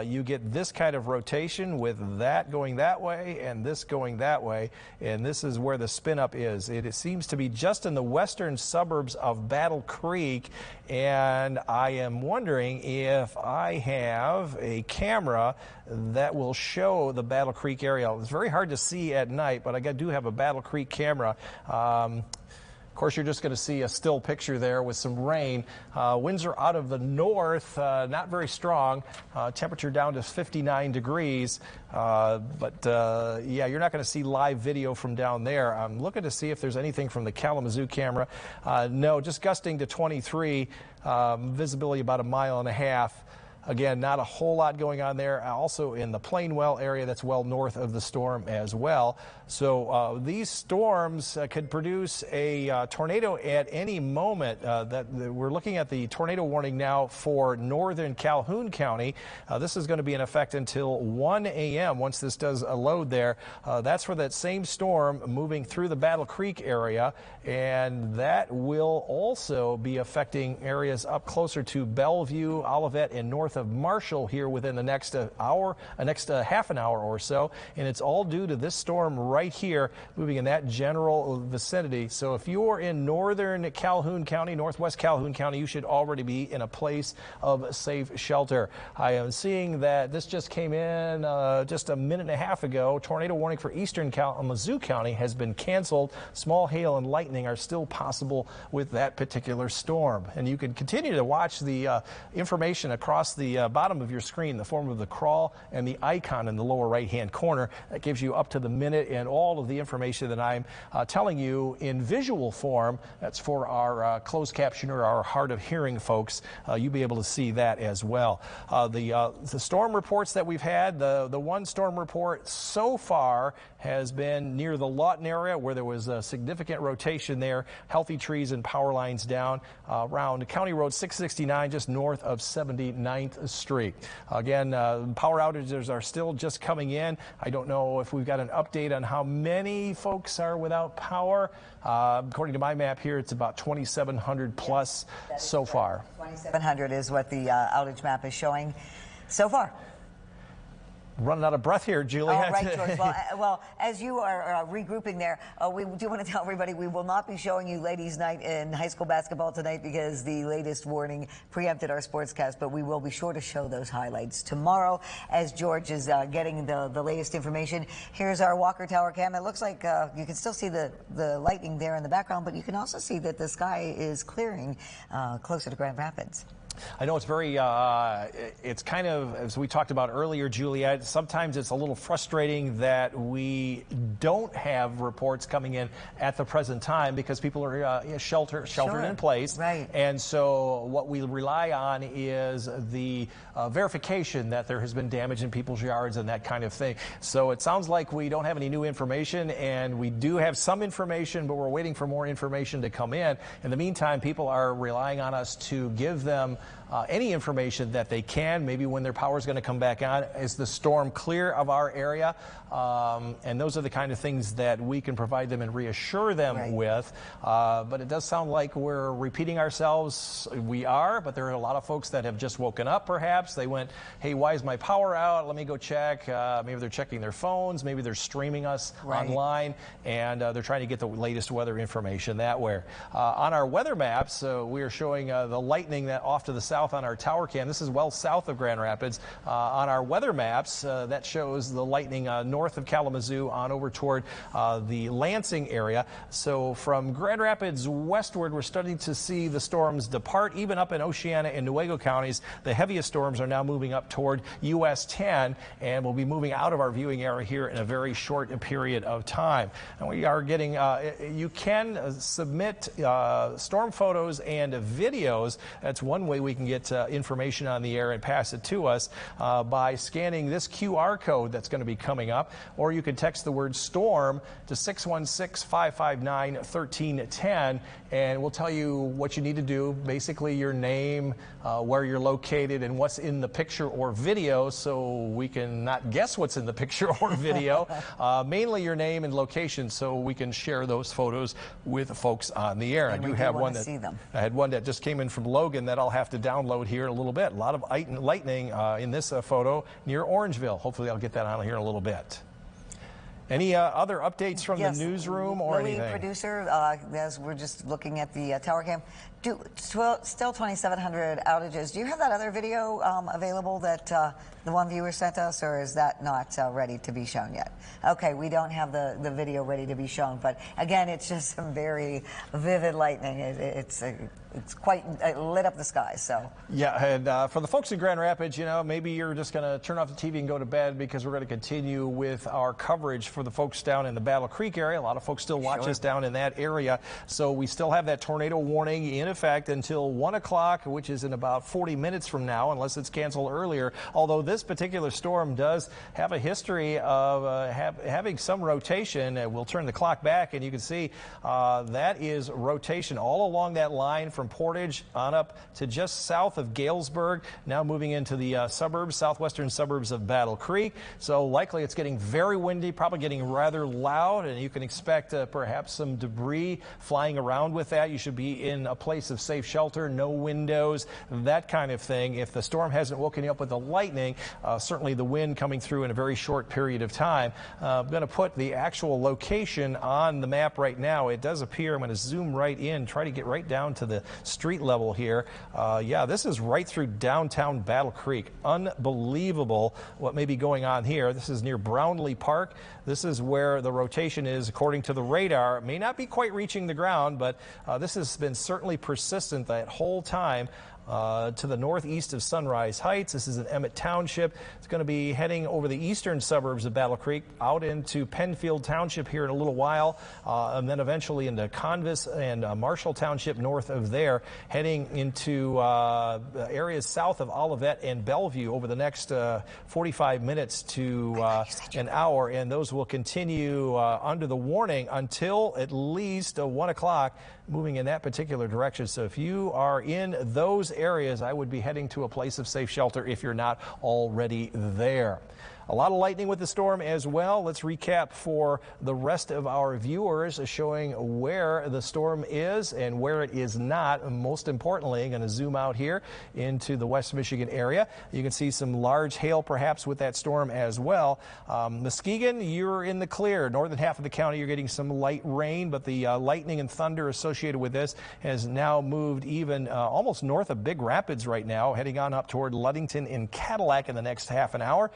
you get this kind of rotation with that going that way and this going that way. And this is where the spin up is. It seems to be just in the western suburbs of Battle Creek. And I am wondering if I have a camera that will show the Battle Creek area. It's very hard to see at night, but I do have a Battle Creek camera. Of course, you're just going to see a still picture there with some rain. Winds are out of the north, not very strong. Temperature down to 59 degrees. Yeah, you're not going to see live video from down there. I'm looking to see if there's anything from the Kalamazoo camera. No, just gusting to 23, visibility about 1.5 miles. Again, not a whole lot going on there. Also in the Plainwell area, that's well north of the storm as well. So these storms could produce a tornado at any moment. We're looking at the tornado warning now for northern Calhoun County. This is going to be in effect until 1 a.m. once this does a load there. That's for that same storm moving through the Battle Creek area, and that will also be affecting areas up closer to Bellevue, Olivet, and north of Marshall here within the next half an hour or so. And it's all due to this storm right here moving in that general vicinity. So if you're in northern Calhoun County, northwest Calhoun County, you should already be in a place of safe shelter. I am seeing that this just came in just a minute and a half ago. Tornado warning for eastern Kalamazoo County has been canceled. Small hail and lightning are still possible with that particular storm. And you can continue to watch the information across the bottom of your screen, the form of the crawl and the icon in the lower right-hand corner. That gives you up to the minute and all of the information that I'm telling you in visual form. That's for our closed captioner, our hard of hearing folks. You'll be able to see that as well. The storm reports that we've had, the one storm report so far has been near the Lawton area where there was a significant rotation there, healthy trees and power lines down around County Road 669 just north of 79th Street. Again, power outages are still just coming in. I don't know if we've got an update on how many folks are without power. According to my map here, it's about 2,700 plus so far. 2,700 is what the outage map is showing so far. Running out of breath here, Julie. Oh, right, George. Well, as you are regrouping there, we do want to tell everybody we will not be showing you ladies' night in high school basketball tonight because the latest warning preempted our sportscast, but we will be sure to show those highlights tomorrow as George is getting the latest information. Here's our Walker Tower cam. It looks like you can still see the lightning there in the background, but you can also see that the sky is clearing closer to Grand Rapids. I know it's very, it's kind of, as we talked about earlier, Juliet, sometimes it's a little frustrating that we don't have reports coming in at the present time because people are sheltered in place. Right. And so what we rely on is the verification that there has been damage in people's yards and that kind of thing. So it sounds like we don't have any new information, and we do have some information, but we're waiting for more information to come in. In the meantime, people are relying on us to give them any information that they can, maybe when their power is going to come back on. Is the storm clear of our area? And those are the kind of things that we can provide them and reassure them with. But it does sound like we're repeating ourselves. We are, but there are a lot of folks that have just woken up perhaps. They went, hey, why is my power out? Let me go check. Maybe they're checking their phones. Maybe they're streaming us online, and they're trying to get the latest weather information that way. On our weather maps, we are showing the lightning that off to the south on our tower cam. This is well south of Grand Rapids. On our weather maps, that shows the lightning north of Kalamazoo on over toward the Lansing area. So from Grand Rapids westward, we're starting to see the storms depart. Even up in Oceana and Newaygo counties, the heaviest storms are now moving up toward US 10 and will be moving out of our viewing area here in a very short period of time. And we are getting, you can submit storm photos and videos. That's one way we can get information on the air and pass it to us by scanning this QR code that's going to be coming up, or you can text the word storm to 616-559-1310, and we'll tell you what you need to do, basically your name, where you're located, and what's in the picture or video, so we can not guess what's in the picture or video. Mainly your name and location, so we can share those photos with folks on the air. And I do have one that I had one that just came in from Logan that I'll have to download here in a little bit. A lot of lightning in this photo near Orangeville. Hopefully I'll get that on here in a little bit. Any other updates from the newsroom or Lily, anything? Producer, as we're just looking at the tower cam, still 2,700 outages. Do you have that other video available that the one viewer sent us, or is that not ready to be shown yet? Okay, we don't have the video ready to be shown, but again, it's just some very vivid lightning. It's it's quite lit up the sky. So yeah, and for the folks in Grand Rapids, maybe you're just going to turn off the TV and go to bed, because we're going to continue with our coverage for the folks down in the Battle Creek area. A lot of folks still watch us down in that area, so we still have that tornado warning in effect until 1 o'clock, which is in about 40 minutes from now, unless it's canceled earlier. Although this particular storm does have a history of having some rotation. We'll turn the clock back, and you can see that is rotation all along that line from Portage on up to just south of Galesburg, now moving into the southwestern suburbs of Battle Creek. So likely it's getting very windy, probably getting rather loud, and you can expect perhaps some debris flying around with that. You should be in a place of safe shelter, no windows, that kind of thing. If the storm hasn't woken you up with the lightning, certainly the wind coming through in a very short period of time. I'm going to put the actual location on the map right now. It does appear, I'm going to zoom right in, try to get right down to the street level here. Yeah, this is right through downtown Battle Creek. Unbelievable what may be going on here. This is near Brownlee Park. This is where the rotation is, according to the radar. It may not be quite reaching the ground, but this has been certainly persistent that whole time. To the northeast of Sunrise Heights. This is in Emmett Township. It's going to be heading over the eastern suburbs of Battle Creek out into Penfield Township here in a little while, and then eventually into Convis and Marshall Township north of there, heading into areas south of Olivet and Bellevue over the next 45 minutes to an hour, and those will continue under the warning until at least 1 o'clock, moving in that particular direction. So if you are in those areas, I would be heading to a place of safe shelter if you're not already there. A lot of lightning with the storm as well. Let's recap for the rest of our viewers, showing where the storm is and where it is not. Most importantly, I'm going to zoom out here into the West Michigan area. You can see some large hail perhaps with that storm as well. Muskegon, you're in the clear. Northern half of the county, you're getting some light rain, but the lightning and thunder associated with this has now moved even almost north of Big Rapids right now, heading on up toward Ludington and Cadillac in the next half an hour.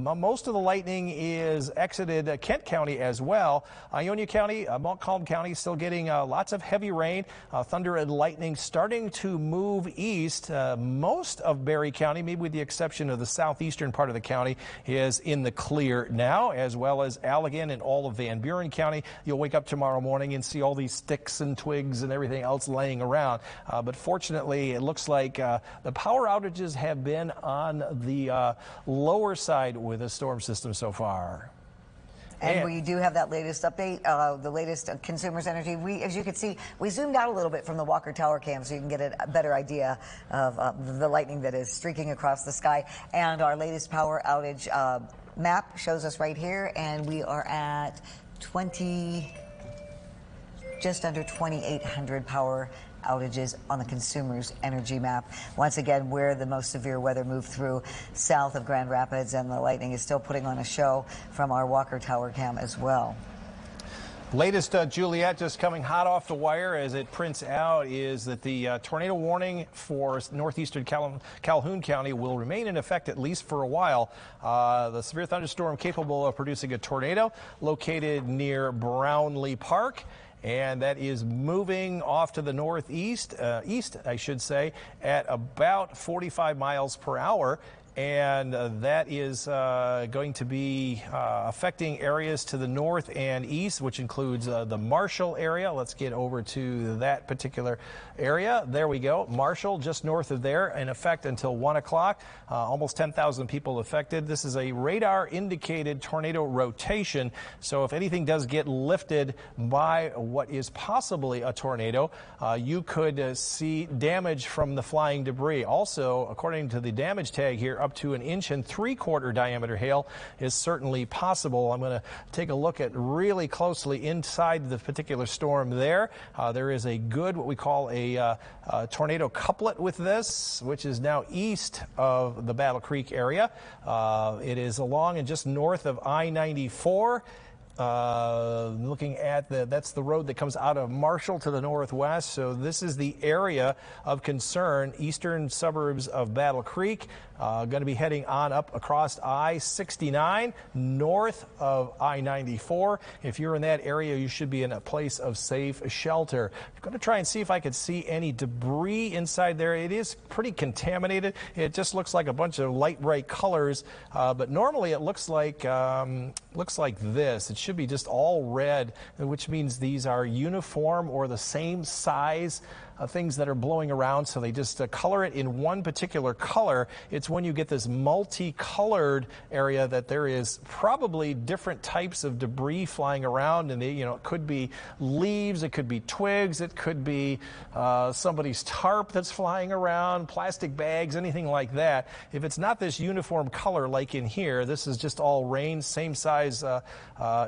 Most of the lightning is exited Kent County as well. Ionia County, Montcalm County still getting lots of heavy rain, thunder and lightning starting to move east. Most of Berry County, maybe with the exception of the southeastern part of the county, is in the clear now, as well as Allegan and all of Van Buren County. You'll wake up tomorrow morning and see all these sticks and twigs and everything else laying around. But fortunately, it looks like the power outages have been on the lower side with the storm system so far. And we do have that latest update, the latest Consumers Energy. As you can see, we zoomed out a little bit from the Walker Tower cam so you can get a better idea of the lightning that is streaking across the sky. And our latest power outage map shows us right here, and we are at just under 2,800 power outages on the Consumers Energy map. Once again, where the most severe weather moved through south of Grand Rapids, and the lightning is still putting on a show from our Walker Tower cam as well. Latest, Juliet, just coming hot off the wire as it prints out, is that the tornado warning for northeastern Calhoun County will remain in effect at least for a while. The severe thunderstorm capable of producing a tornado located near Brownlee Park, and that is moving off to the northeast, east, I should say, at about 45 miles per hour. And that is going to be affecting areas to the north and east, which includes the Marshall area. Let's get over to that particular area. There we go. Marshall, just north of there, in effect until 1 o'clock. Almost 10,000 people affected. This is a radar-indicated tornado rotation. So if anything does get lifted by what is possibly a tornado, you could see damage from the flying debris. Also, according to the damage tag here, up to 1 3/4 inch diameter hail is certainly possible. I'm going to take a look at really closely inside the particular storm there. There is a good, what we call a tornado couplet with this, which is now east of the Battle Creek area. It is along and just north of I-94. Looking at that's the road that comes out of Marshall to the northwest. So this is the area of concern, eastern suburbs of Battle Creek. Going to be heading on up across I-69 north of I-94. If you're in that area, you should be in a place of safe shelter. I'm going to try and see if I could see any debris inside there. It is pretty contaminated. It just looks like a bunch of light bright colors, but normally it looks like this. It should be just all red, which means these are uniform or the same size things that are blowing around, so they just color it in one particular color. It's when you get this multicolored area that there is probably different types of debris flying around, and it could be leaves, it could be twigs, it could be somebody's tarp that's flying around, plastic bags, anything like that. If it's not this uniform color like in here, this is just all rain, same size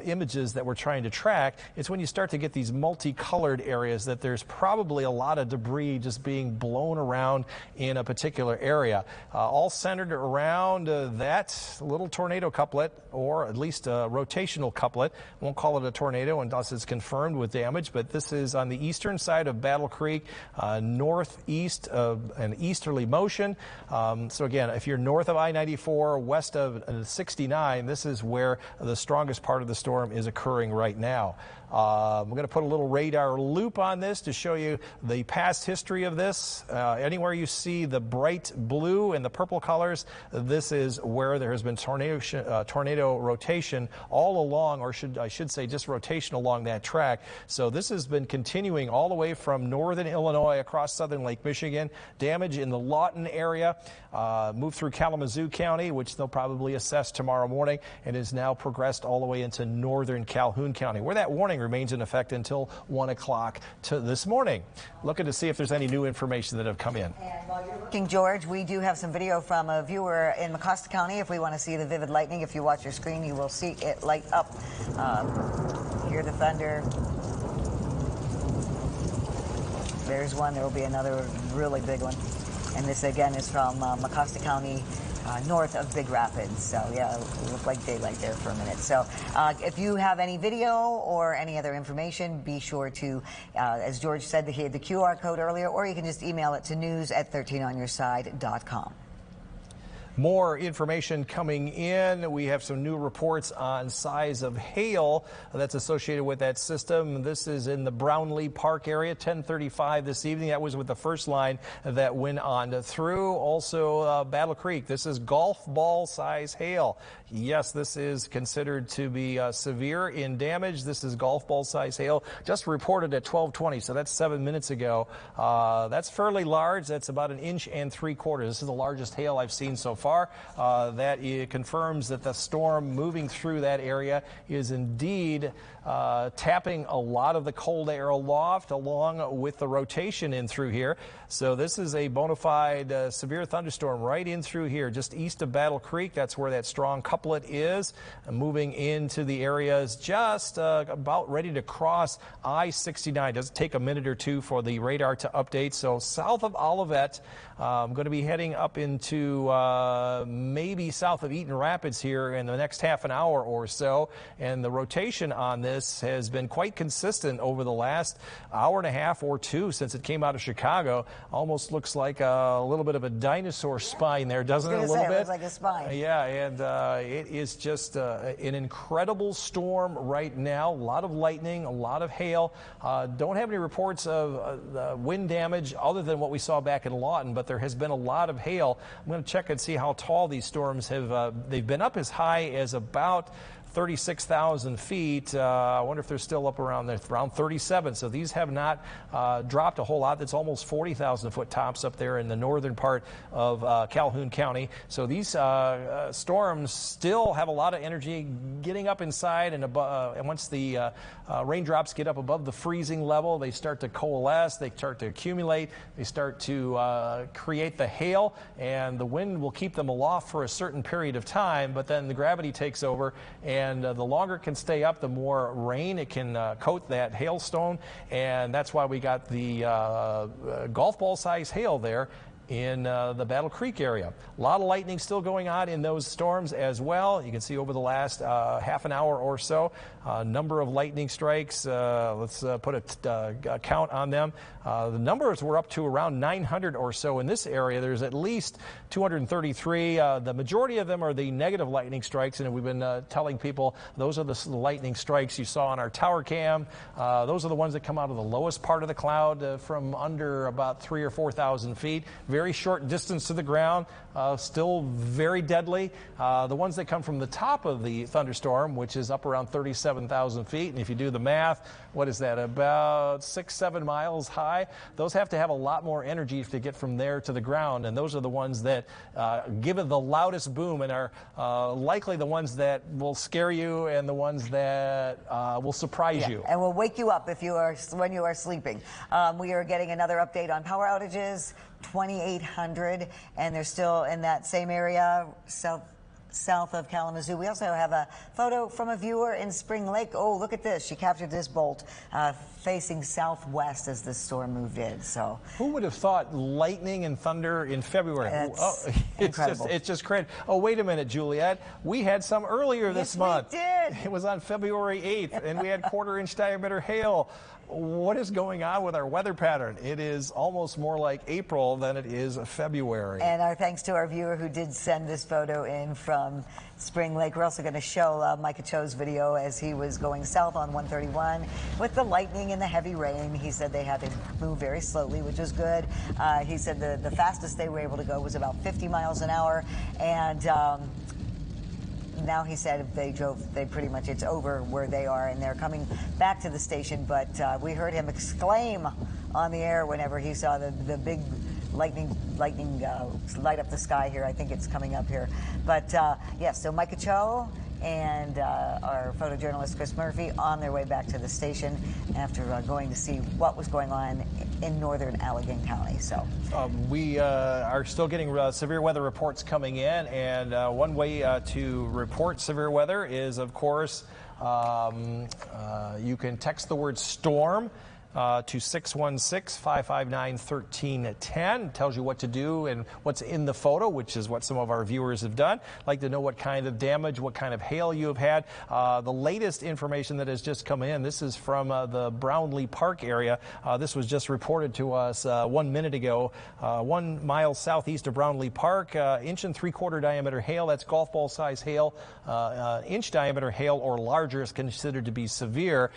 images that we're trying to track. It's when you start to get these multicolored areas that there's probably a lot of debris just being blown around in a particular area. All centered around that little tornado couplet, or at least a rotational couplet. Won't call it a tornado unless it's confirmed with damage, but this is on the eastern side of Battle Creek, northeast of an easterly motion. So again, if you're north of I-94, west of 69, this is where the strongest part of the storm is occurring right now. We're going to put a little radar loop on this to show you the past history of this. Anywhere you see the bright blue and the purple colors, this is where there has been tornado rotation all along, or I should say just rotation along that track. So this has been continuing all the way from northern Illinois across southern Lake Michigan. Damage in the Lawton area, moved through Kalamazoo County, which they'll probably assess tomorrow morning, and is now progressed all the way into northern Calhoun County, where that warning remains in effect until 1 o'clock this morning. Looking to see if there's any new information that have come in. And while you're looking, George, we do have some video from a viewer in Mecosta County. If we want to see the vivid lightning, if you watch your screen, you will see it light up. Hear the thunder. There's one. There will be another really big one. And this, again, is from Mecosta County, north of Big Rapids. So, yeah, it looked like daylight there for a minute. So, if you have any video or any other information, be sure to, as George said, he had the QR code earlier, or you can just email it to news@13onyourside.com. More information coming in. We have some new reports on size of hail that's associated with that system. This is in the Brownlee Park area, 10:35 this evening. That was with the first line that went on through. Also, Battle Creek. This is golf ball size hail. Yes, this is considered to be severe in damage. This is golf ball size hail. Just reported at 12:20, so that's 7 minutes ago. That's fairly large. That's about 1.75 inches. This is the largest hail I've seen so far. That confirms that the storm moving through that area is indeed tapping a lot of the cold air aloft along with the rotation in through here. So this is a bona fide severe thunderstorm right in through here, just east of Battle Creek. That's where that strong couplet is, moving into the areas just about ready to cross I-69. Does take a minute or two for the radar to update. So south of Olivet, I'm going to be heading up into maybe south of Eaton Rapids here in the next half an hour or so. And the rotation on this has been quite consistent over the last hour and a half or two since it came out of Chicago. Almost looks like a little bit of a dinosaur spine there, doesn't it? A little bit. It looks like a spine. Yeah, and it is just an incredible storm right now. A lot of lightning, a lot of hail. Don't have any reports of wind damage other than what we saw back in Lawton, but there has been a lot of hail. I'm going to check and see how tall these storms have. They've been up as high as about 36,000 feet. I wonder if they're still up around there, around 37. So these have not dropped a whole lot. That's almost 40,000 foot tops up there in the northern part of Calhoun County. So these storms still have a lot of energy getting up inside, and once the raindrops get up above the freezing level, they start to coalesce, they start to accumulate, they start to create the hail, and the wind will keep them aloft for a certain period of time, but then the gravity takes over, and the longer it can stay up, the more rain it can coat that hailstone, and that's why we got the golf ball size hail there. in the Battle Creek area. A lot of lightning still going on in those storms as well. You can see over the last half an hour or so, a number of lightning strikes. Let's put a count on them. The numbers were up to around 900 or so in this area. There's at least 233. The majority of them are the negative lightning strikes, and we've been telling people those are the lightning strikes you saw on our tower cam. Those are the ones that come out of the lowest part of the cloud from under about 3,000 or 4,000 feet. Very short distance to the ground, still very deadly. The ones that come from the top of the thunderstorm, which is up around 37,000 feet, and if you do the math, what is that, about 6-7 miles high? Those have to have a lot more energy to get from there to the ground, and those are the ones that give it the loudest boom and are likely the ones that will scare you and the ones that will surprise you. And will wake you up when you are sleeping. We are getting another update on power outages, 2,800, and they're still in that same area, south of Kalamazoo. We also have a photo from a viewer in Spring Lake. Oh, look at this. She captured this bolt facing southwest as the storm moved in. So who would have thought lightning and thunder in February? It's just crazy. Oh, wait a minute, Juliet. We had some earlier this month. We did. It was on February 8th, and we had quarter-inch diameter hail. What is going on with our weather pattern? It is almost more like April than it is February. And our thanks to our viewer who did send this photo in from Spring Lake. We're also going to show Micah Cho's video as he was going south on 131 with the lightning and the heavy rain. He said they had to move very slowly, which is good. He said the fastest they were able to go was about 50 miles an hour. And now he said if they pretty much, it's over where they are, and they're coming back to the station. But we heard him exclaim on the air whenever he saw the big lightning light up the sky here. I think it's coming up here. But yes, so Micah Cho and our photojournalist Chris Murphy on their way back to the station after going to see what was going on in northern Allegheny County. So we are still getting severe weather reports coming in, and one way to report severe weather is, of course, you can text the word storm to 616-559-1310. It tells you what to do and what's in the photo, which is what some of our viewers have done. I'd like to know what kind of damage, what kind of hail you have had. The latest information that has just come in, this is from the Brownlee Park area. This was just reported to us 1 minute ago. 1 mile southeast of Brownlee Park, 1 3/4 inch diameter hail. That's golf ball size hail. Inch diameter hail or larger is considered to be severe.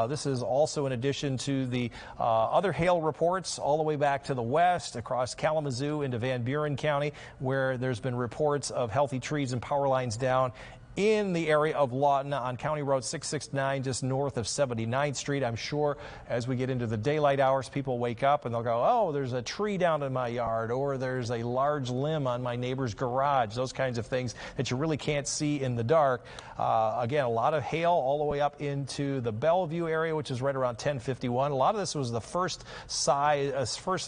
This is also in addition to the other hail reports all the way back to the west across Kalamazoo into Van Buren County, where there's been reports of healthy trees and power lines down in the area of Lawton on County Road 669, just north of 79th Street. I'm sure as we get into the daylight hours, people wake up and they'll go, oh, there's a tree down in my yard, or there's a large limb on my neighbor's garage, those kinds of things that you really can't see in the dark. Again, a lot of hail all the way up into the Bellevue area, which is right around 1051. A lot of this was the first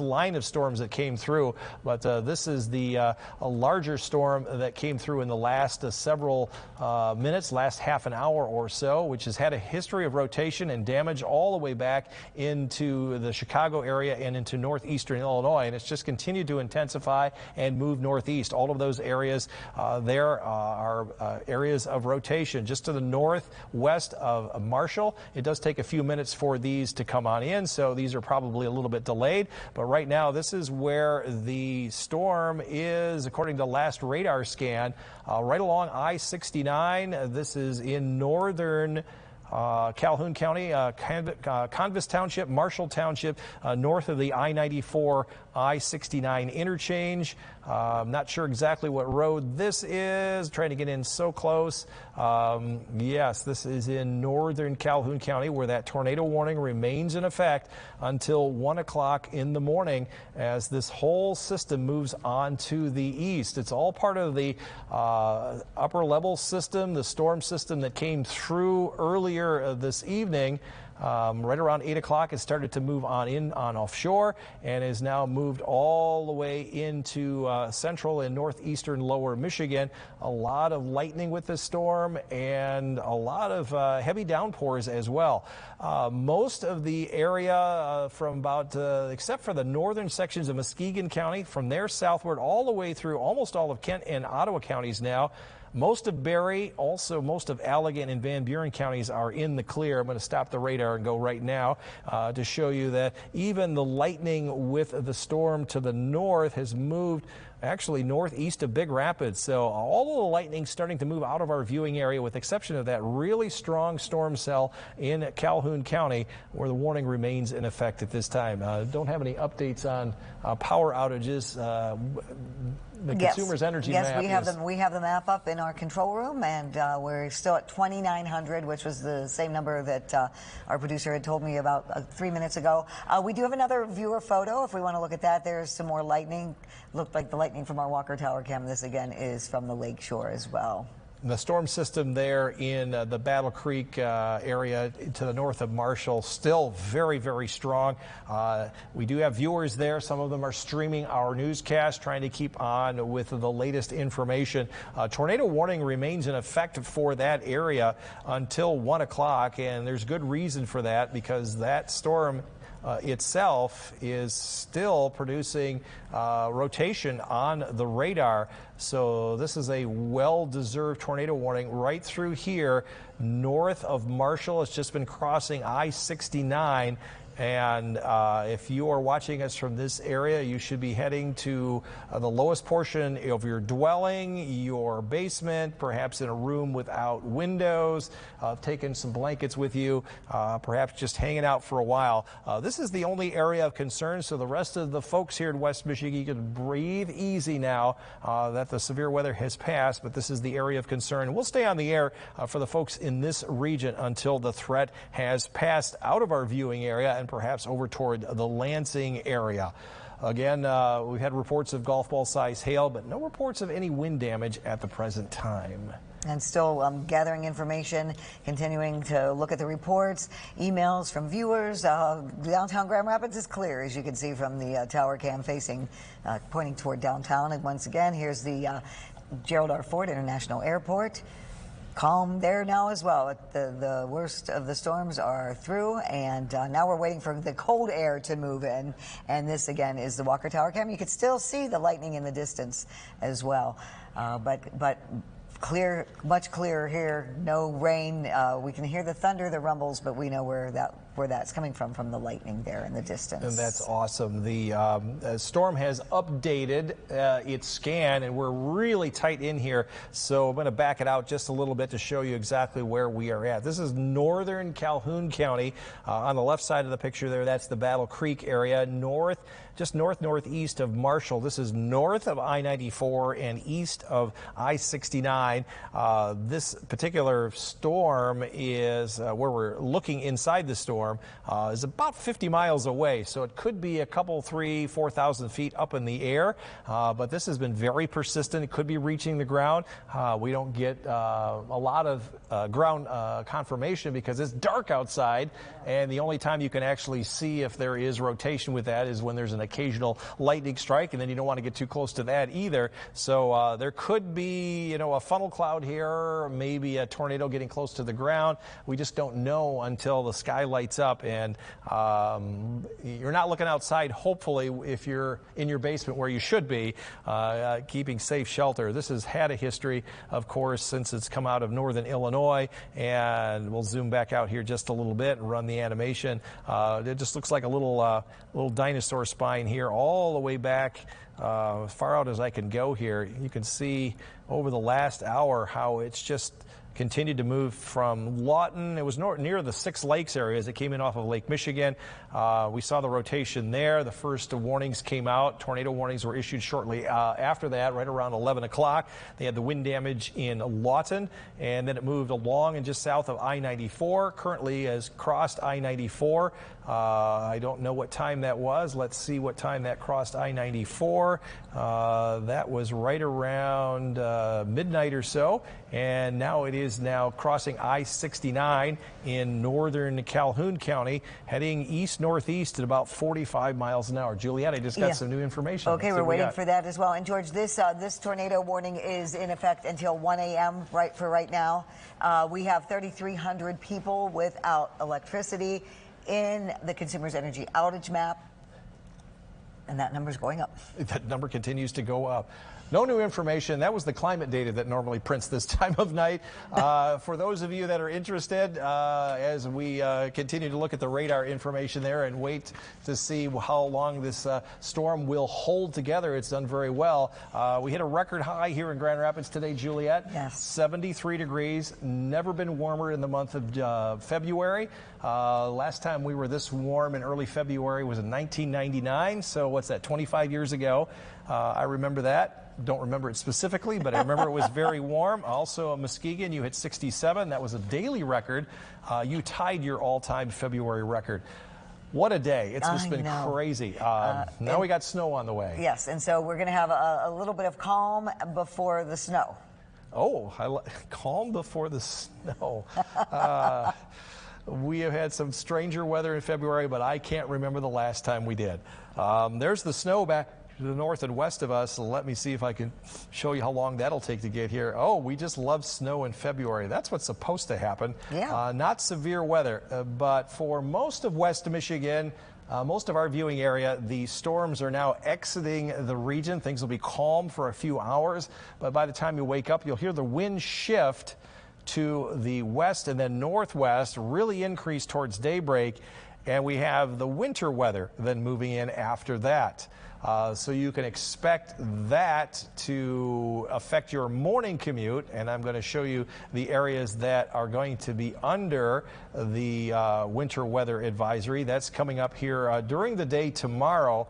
line of storms that came through, but this is the a larger storm that came through in the last several minutes, last half an hour or so, which has had a history of rotation and damage all the way back into the Chicago area and into northeastern Illinois, and it's just continued to intensify and move northeast. All of those areas there are areas of rotation. Just to the northwest of Marshall, it does take a few minutes for these to come on in, so these are probably a little bit delayed, but right now this is where the storm is, according to last radar scan, right along I-69. This is in northern Calhoun County, Convis Township, Marshall Township, north of the I-94, I-69 interchange. I'm not sure exactly what road this is. Trying to get in so close. Yes, this is in northern Calhoun County, where that tornado warning remains in effect until 1 o'clock in the morning as this whole system moves on to the east. It's all part of the upper level system, the storm system that came through earlier this evening. Right around 8 o'clock, it started to move on offshore and is now moved all the way into central and northeastern lower Michigan. A lot of lightning with this storm and a lot of heavy downpours as well. Most of the area from about, except for the northern sections of Muskegon County, from there southward all the way through almost all of Kent and Ottawa counties now. Most of Barry, also most of Allegan and Van Buren counties are in the clear. I'm going to stop the radar and go right now to show you that even the lightning with the storm to the north has moved actually northeast of Big Rapids. So all of the lightning starting to move out of our viewing area with the exception of that really strong storm cell in Calhoun County where the warning remains in effect at this time. Don't have any updates on power outages. The Consumers Energy map. Yes, we have the map up in our control room, and we're still at 2,900, which was the same number that our producer had told me about 3 minutes ago. We do have another viewer photo if we want to look at that. There's some more lightning. Looked like the lightning from our Walker Tower cam. This again is from the lake shore as well. The storm system there in the Battle Creek area to the north of Marshall still very, very strong. We do have viewers there. Some of them are streaming our newscast, trying to keep on with the latest information. Tornado warning remains in effect for that area until 1 o'clock, and there's good reason for that because that storm itself is still producing rotation on the radar. So this is a well-deserved tornado warning right through here north of Marshall. It's just been crossing I-69. And if you are watching us from this area, you should be heading to the lowest portion of your dwelling, your basement, perhaps in a room without windows, taking some blankets with you, perhaps just hanging out for a while. This is the only area of concern, so the rest of the folks here in West Michigan, you can breathe easy now that the severe weather has passed, but this is the area of concern. We'll stay on the air for the folks in this region until the threat has passed out of our viewing area and perhaps over toward the Lansing area. Again, we've had reports of golf ball size hail, but no reports of any wind damage at the present time. And still gathering information, continuing to look at the reports, emails from viewers. Downtown Grand Rapids is clear, as you can see from the tower cam facing, pointing toward downtown. And once again, here's the Gerald R. Ford International Airport. Calm there now as well. The worst of the storms are through, and now we're waiting for the cold air to move in. And this again is the Walker Tower cam. You can still see the lightning in the distance as well, but clear, much clearer here. No rain. We can hear the thunder, the rumbles, but we know where that's coming from the lightning there in the distance. And that's awesome. The storm has updated its scan, and we're really tight in here. So I'm going to back it out just a little bit to show you exactly where we are at. This is northern Calhoun County. On the left side of the picture there, that's the Battle Creek area. Just northeast of Marshall. This is north of I-94 and east of I-69. This particular storm is where we're looking inside the storm is about 50 miles away. So it could be a couple, 3,000 to 4,000 feet up in the air. But this has been very persistent. It could be reaching the ground. We don't get a lot of ground confirmation because it's dark outside. And the only time you can actually see if there is rotation with that is when there's an occasional lightning strike, and then you don't want to get too close to that either. So there could be, a funnel cloud here, maybe a tornado getting close to the ground. We just don't know until the sky lights up, and you're not looking outside, hopefully, if you're in your basement where you should be, keeping safe shelter. This has had a history, of course, since it's come out of northern Illinois, and we'll zoom back out here just a little bit and run the animation. It just looks like a little dinosaur spine here all the way back as far out as I can go here. You can see over the last hour how it's just continued to move from Lawton. It was near the Six Lakes area as it came in off of Lake Michigan. We saw the rotation there. The first warnings came out. Tornado warnings were issued shortly after that, right around 11 o'clock. They had the wind damage in Lawton, and then it moved along and just south of I-94. Currently has crossed I-94. I don't know what time that was. Let's see what time that crossed I-94. That was right around midnight or so, and now it is crossing I-69 in northern Calhoun County, heading east-northeast at about 45 miles an hour. Juliet, I just got some new information. Okay, we're waiting for that as well. And George, this tornado warning is in effect until 1 a.m. right now. We have 3,300 people without electricity in the Consumers Energy outage map, and that number's going up. That number continues to go up. No new information. That was the climate data that normally prints this time of night. For those of you that are interested, as we continue to look at the radar information there and wait to see how long this storm will hold together, it's done very well. We hit a record high here in Grand Rapids today, Juliet. Yes. 73 degrees. Never been warmer in the month of February. Last time we were this warm in early February was in 1999. So what's that, 25 years ago? I remember that. Don't remember it specifically, but I remember it was very warm. Also, Muskegon, you hit 67. That was a daily record. You tied your all-time February record. What a day. It's just been crazy. Now we got snow on the way. Yes, and so we're going to have a little bit of calm before the snow. Oh, calm before the snow. We have had some stranger weather in February, but I can't remember the last time we did. There's the snow back to the north and west of us. Let me see if I can show you how long that'll take to get here. Oh, we just love snow in February. That's what's supposed to happen. Yeah. Not severe weather, but for most of West Michigan, most of our viewing area, the storms are now exiting the region. Things will be calm for a few hours, but by the time you wake up, you'll hear the wind shift to the west and then northwest, really increase towards daybreak, and we have the winter weather then moving in after that. So you can expect that to affect your morning commute, and I'm going to show you the areas that are going to be under the winter weather advisory. That's coming up here during the day tomorrow,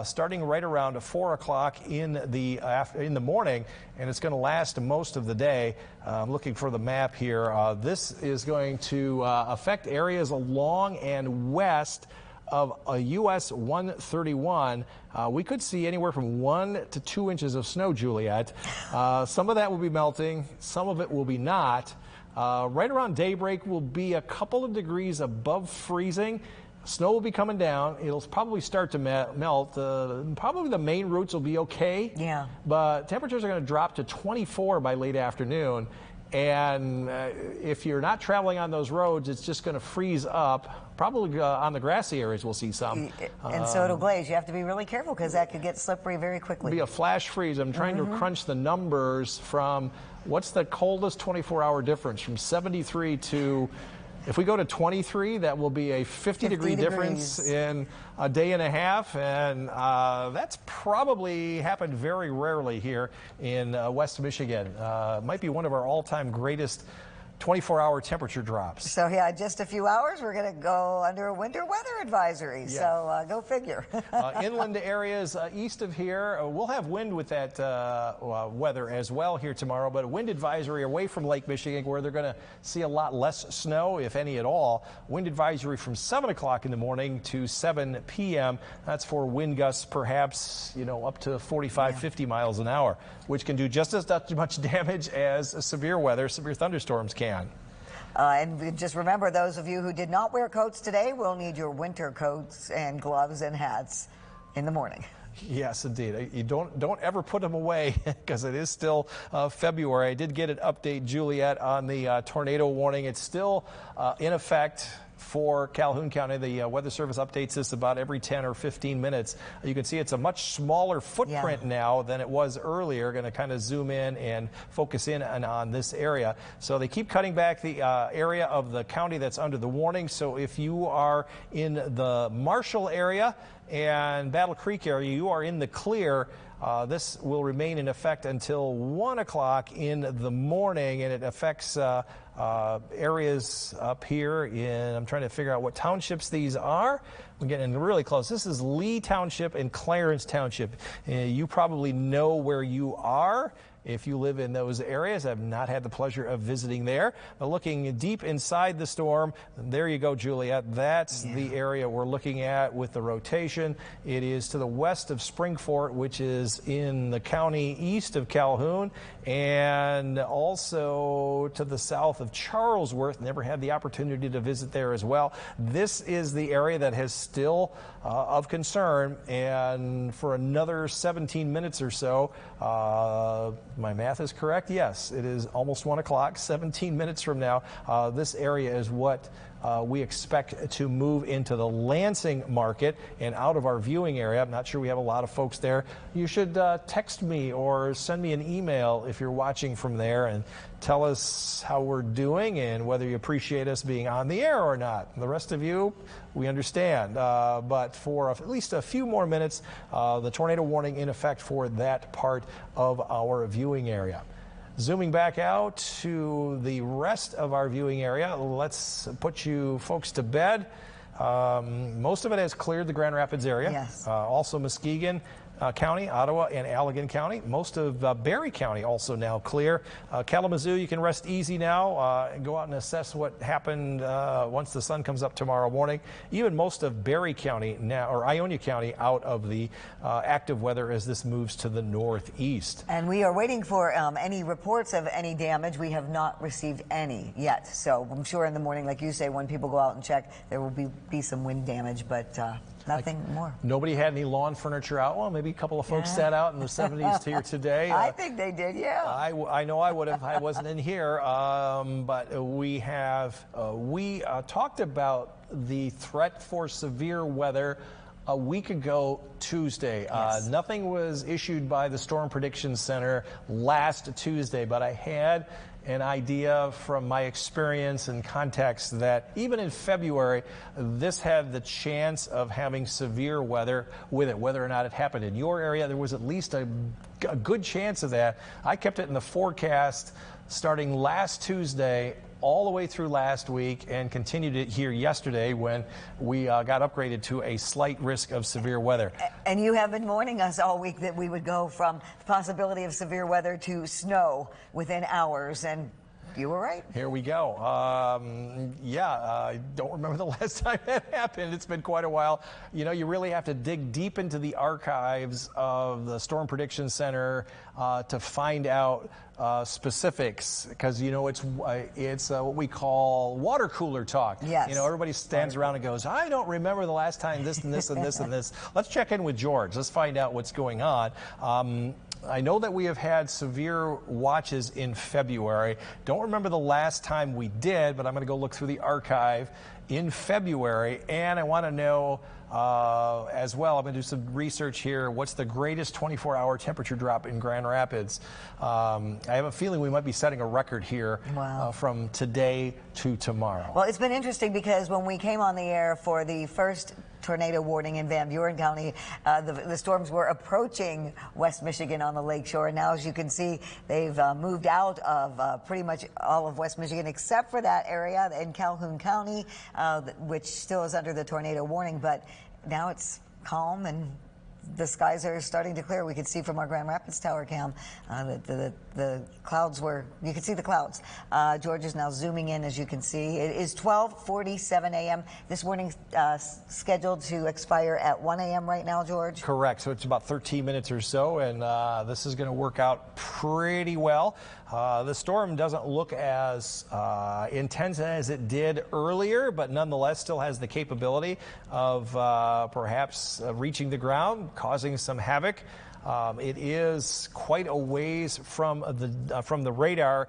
starting right around 4 o'clock in the morning, and it's going to last most of the day. I'm looking for the map here. This is going to affect areas along and west of a US 131. We could see anywhere from 1 to 2 inches of snow, Juliet. Some of that will be melting, some of it will be not. Right around daybreak will be a couple of degrees above freezing. Snow will be coming down. It'll probably start to melt. Probably the main routes will be okay. Yeah. But temperatures are going to drop to 24 by late afternoon. And if you're not traveling on those roads, it's just going to freeze up. Probably on the grassy areas we'll see some. And so it'll glaze. You have to be really careful because that could get slippery very quickly. It'll be a flash freeze. I'm trying to crunch the numbers from what's the coldest 24-hour difference from 73 to... If we go to 23, that will be a 50-degree difference in a day and a half, and that's probably happened very rarely here in West Michigan. Might be one of our all-time greatest 24-hour temperature drops. So yeah, just a few hours, we're going to go under a winter weather advisory. Yeah. So go figure. Inland areas east of here, we'll have wind with that weather as well here tomorrow, but a wind advisory away from Lake Michigan where they're going to see a lot less snow, if any at all. Wind advisory from 7 o'clock in the morning to 7 p.m. That's for wind gusts perhaps, up to 45, 50 miles an hour, which can do just as much damage as severe weather, severe thunderstorms can. And just remember, those of you who did not wear coats today will need your winter coats and gloves and hats in the morning. Yes, indeed. You don't ever put them away because it is still February. I did get an update, Juliet, on the tornado warning. It's still in effect for Calhoun County. The Weather Service updates this about every 10 or 15 minutes. You can see it's a much smaller footprint now than it was earlier. Going to kind of zoom in and focus in on this area. So they keep cutting back the area of the county that's under the warning. So if you are in the Marshall area and Battle Creek area, you are in the clear. This will remain in effect until 1 o'clock in the morning, and it affects areas up here in, I'm trying to figure out what townships these are. We're getting really close. This is Lee Township and Clarence Township. You probably know where you are. if you live in those areas. I've not had the pleasure of visiting there. But looking deep inside the storm, there you go, Juliet. That's the area we're looking at with the rotation. It is to the west of Springfort, which is in the county east of Calhoun, and also to the south of Charlesworth. Never had the opportunity to visit there as well. This is the area that has still of concern, and for another 17 minutes or so, my math is correct. Yes, it is almost 1 o'clock. 17 minutes from now, this area is what we expect to move into the Lansing market and out of our viewing area. I'm not sure we have a lot of folks there. You should text me or send me an email if you're watching from there and tell us how we're doing and whether you appreciate us being on the air or not. The rest of you, we understand. But for at least a few more minutes, the tornado warning in effect for that part of our viewing area. Zooming back out to the rest of our viewing area, let's put you folks to bed. Most of it has cleared the Grand Rapids area. Yes. Also Muskegon County, Ottawa, and Allegan County. Most of Barry County also now clear. Kalamazoo, you can rest easy now and go out and assess what happened once the sun comes up tomorrow morning. Even most of Barry County now, or Ionia County, out of the active weather as this moves to the northeast. And we are waiting for any reports of any damage. We have not received any yet. So I'm sure in the morning, like you say, when people go out and check, there will be some wind damage, but nothing more. Nobody had any lawn furniture out. Well, maybe a couple of folks sat out in the 70s here today. I think they did, yeah. I know I would have. I wasn't in here, but we have. We talked about the threat for severe weather a week ago Tuesday. Yes. Nothing was issued by the Storm Prediction Center last Tuesday, but I had an idea from my experience and context that even in February, this had the chance of having severe weather with it. Whether or not it happened in your area, there was at least a good chance of that. I kept it in the forecast starting last Tuesday all the way through last week and continued it here yesterday when we got upgraded to a slight risk of severe weather. And you have been warning us all week that we would go from the possibility of severe weather to snow within hours, and you were right. Here we go. I don't remember the last time that happened. It's been quite a while. You know, you really have to dig deep into the archives of the Storm Prediction Center to find out specifics, because you know it's what we call water cooler talk. Yes. You know, everybody stands around and goes, I don't remember the last time this and this and this and this. Let's check in with George. Let's find out what's going on. I know that we have had severe watches in February. Don't remember the last time we did, but I'm going to go look through the archive in February, and I want to know as well. I'm going to do some research here. What's the greatest 24-hour temperature drop in Grand Rapids? I have a feeling we might be setting a record here from today to tomorrow. Well, it's been interesting because when we came on the air for the first tornado warning in Van Buren County, the storms were approaching West Michigan on the lakeshore. And now, as you can see, they've moved out of pretty much all of West Michigan except for that area in Calhoun County, which still is under the tornado warning. But now it's calm and the skies are starting to clear. We could see from our Grand Rapids tower cam that the clouds were, you can see the clouds. George is now zooming in, as you can see. It is 12:47 a.m. This warning scheduled to expire at 1 a.m. right now, George? Correct. So it's about 13 minutes or so, and this is going to work out pretty well. The storm doesn't look as intense as it did earlier, but nonetheless still has the capability of perhaps reaching the ground, causing some havoc. It is quite a ways from the radar.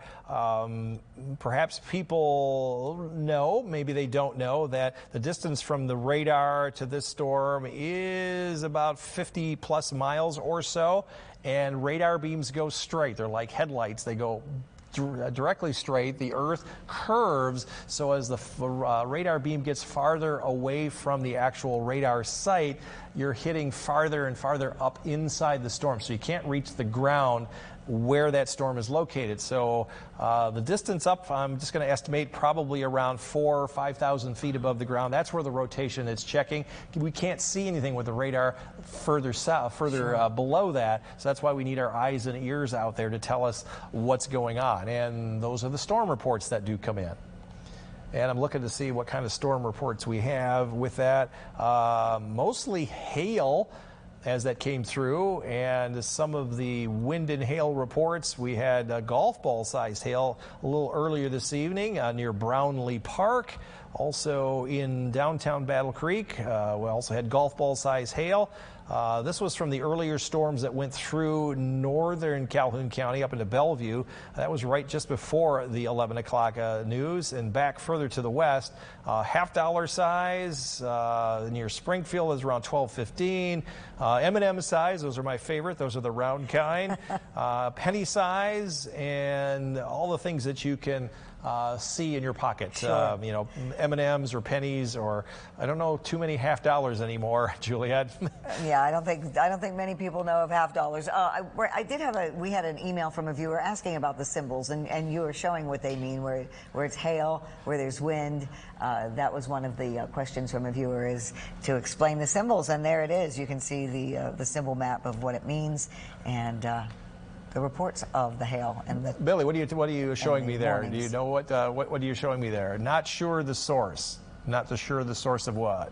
Perhaps people know, maybe they don't know, that the distance from the radar to this storm is about 50 plus miles or so, and radar beams go straight. They're like headlights. They go directly straight. The earth curves, so as the radar beam gets farther away from the actual radar site, you're hitting farther and farther up inside the storm, so you can't reach the ground where that storm is located. So the distance up, I'm just going to estimate probably around 4,000 or 5,000 feet above the ground. That's where the rotation is checking. We can't see anything with the radar further south, below that. So that's why we need our eyes and ears out there to tell us what's going on. And those are the storm reports that do come in. And I'm looking to see what kind of storm reports we have with that. Mostly hail as that came through, and some of the wind and hail reports. We had golf ball sized hail a little earlier this evening near Brownlee Park. Also in downtown Battle Creek, we also had golf ball sized hail. This was from the earlier storms that went through northern Calhoun County up into Bellevue. That was right just before the 11 o'clock news. And back further to the west, $half size near Springfield is around 12:15. M&M size, those are my favorite. Those are the round kind. Penny size, and all the things that you can see in your pocket. Sure. You know, M&Ms or pennies, or I don't know too many $half anymore, Juliet. Yeah, I don't think many people know of $half. We had an email from a viewer asking about the symbols, and you were showing what they mean, where it's hail, where there's wind. That was one of the questions from a viewer, is to explain the symbols, and there it is. You can see the symbol map of what it means, and the reports of the hail and the Billy, what are you showing me there? warnings. Do you know what are you showing me there? Not sure the source. Not sure the source of what?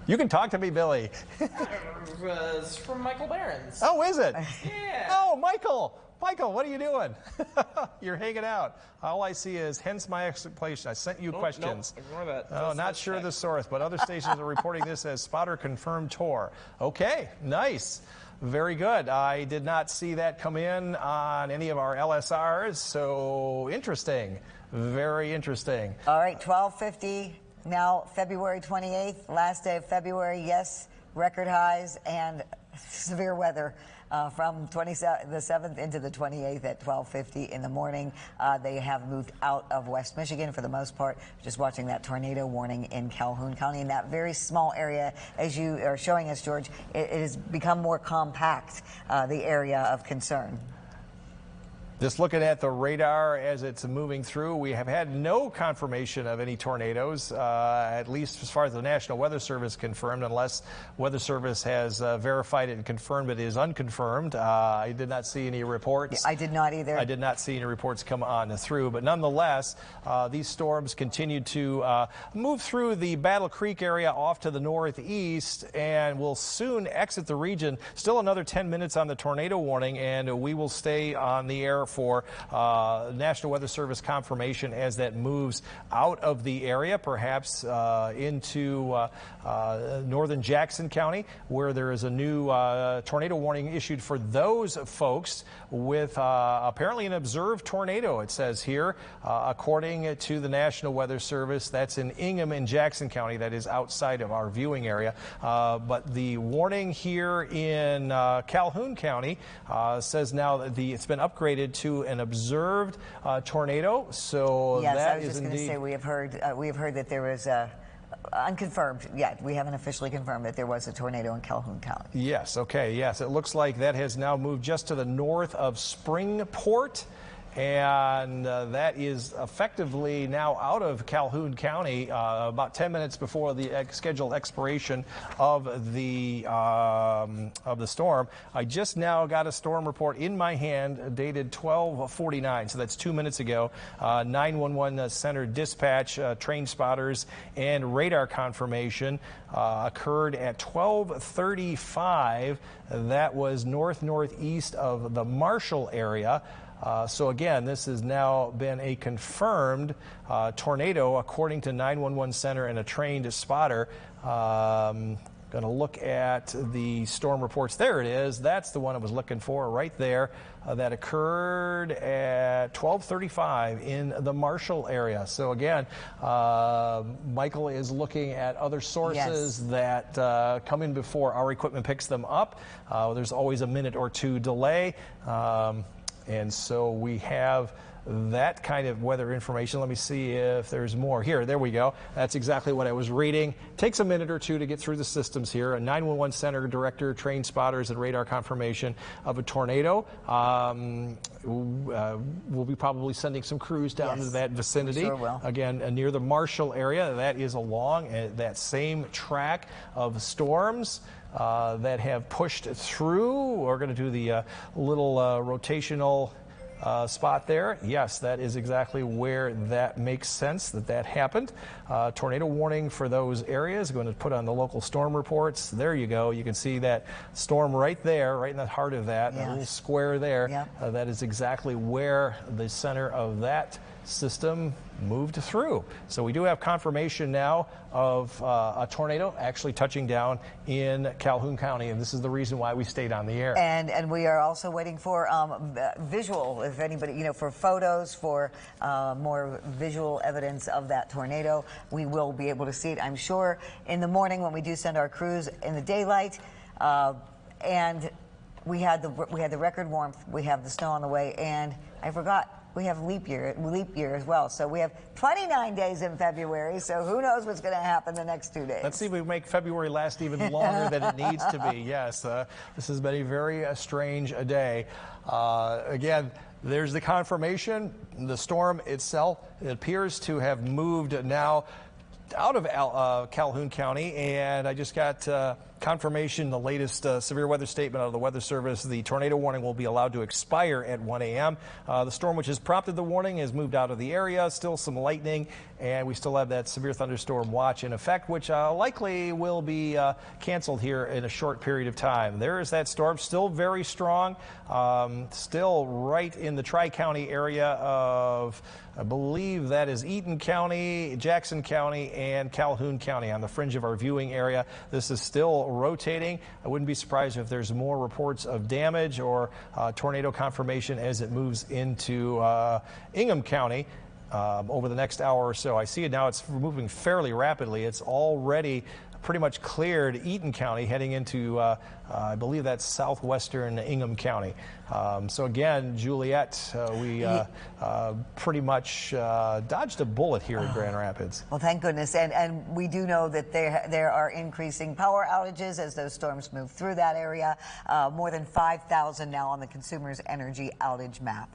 You can talk to me, Billy. It's from Michael Barron's. Oh, is it? Yeah. Oh, Michael, what are you doing? You're hanging out. All I see is hence my explanation. I sent you questions. Nope, ignore that. Oh, not sure the source, but other stations are reporting this as spotter confirmed tour. Okay, nice. Very good. I did not see that come in on any of our LSRs, so interesting. Very interesting. All right, 12:50 now, February 28th, last day of February. Yes, record highs and severe weather from the 7th into the 28th at 12:50 in the morning. They have moved out of West Michigan for the most part. Just watching that tornado warning in Calhoun County in that very small area, as you are showing us, George. It has become more compact, the area of concern. Just looking at the radar as it's moving through, we have had no confirmation of any tornadoes, at least as far as the National Weather Service confirmed, unless Weather Service has verified it and confirmed it is unconfirmed. I did not see any reports. I did not either. I did not see any reports come on through, but nonetheless, these storms continue to move through the Battle Creek area off to the northeast and will soon exit the region. Still another 10 minutes on the tornado warning, and we will stay on the air for National Weather Service confirmation as that moves out of the area, perhaps into northern Jackson County, where there is a new tornado warning issued for those folks with apparently an observed tornado, it says here, according to the National Weather Service. That's in Ingham and Jackson County. That is outside of our viewing area. But the warning here in Calhoun County says now that it's been upgraded to an observed tornado. So yes, that I was is just going to indeed. say we have heard that there was unconfirmed yet. We haven't officially confirmed that there was a tornado in Calhoun County. Yes. Okay. Yes. It looks like that has now moved just to the north of Springport. And that is effectively now out of Calhoun County about 10 minutes before the scheduled expiration of the storm. I just now got a storm report in my hand dated 12:49, so that's 2 minutes ago. 911 center dispatch, train spotters, and radar confirmation occurred at 12:35. That was northeast of the Marshall area. So again, this has now been a confirmed tornado, according to 911 center and a trained spotter. Going to look at the storm reports. There it is. That's the one I was looking for right there. That occurred at 12:35 in the Marshall area. So again, Michael is looking at other sources that come in before our equipment picks them up. There's always a minute or two delay. And so we have that kind of weather information. Let me see if there's more. Here, there we go. That's exactly what I was reading. Takes a minute or two to get through the systems here. A 911 center director, trained spotters, and radar confirmation of a tornado. We'll be probably sending some crews down to that vicinity. Sure will. Again, near the Marshall area. That is along that same track of storms that have pushed through. We're going to do the little rotational spot there. Yes, that is exactly where that makes sense that happened. Tornado warning for those areas. Going to put on the local storm reports. There you go. You can see that storm right there, right in the heart of that, a little square there. That is exactly where the center of that system moved through. So we do have confirmation now of a tornado actually touching down in Calhoun County, and this is the reason why we stayed on the air. And we are also waiting for visual, if anybody, for photos, for more visual evidence of that tornado. We will be able to see it, I'm sure, in the morning when we do send our crews in the daylight. And we had the record warmth, we have the snow on the way, and I forgot, we have leap year as well. So we have 29 days in February, so who knows what's going to happen the next 2 days. Let's see if we make February last even longer than it needs to be. Yes, this has been a very strange day. Again, there's the confirmation. The storm itself, it appears to have moved now out of Calhoun County, and I just got confirmation, the latest severe weather statement out of the Weather Service. The tornado warning will be allowed to expire at 1 a.m. The storm which has prompted the warning has moved out of the area. Still some lightning, and we still have that severe thunderstorm watch in effect, which likely will be canceled here in a short period of time. There is that storm, still very strong, still right in the Tri-County area of, I believe that is Eaton County, Jackson County, and Calhoun County on the fringe of our viewing area. This is still rotating. I wouldn't be surprised if there's more reports of damage or tornado confirmation as it moves into Ingham County over the next hour or so. I see it now. It's moving fairly rapidly. It's already pretty much cleared Eaton County, heading into, I believe that's southwestern Ingham County. So again, Juliet, we pretty much dodged a bullet here in Grand Rapids. Well, thank goodness. And we do know that there are increasing power outages as those storms move through that area. More than 5,000 now on the Consumers Energy outage map.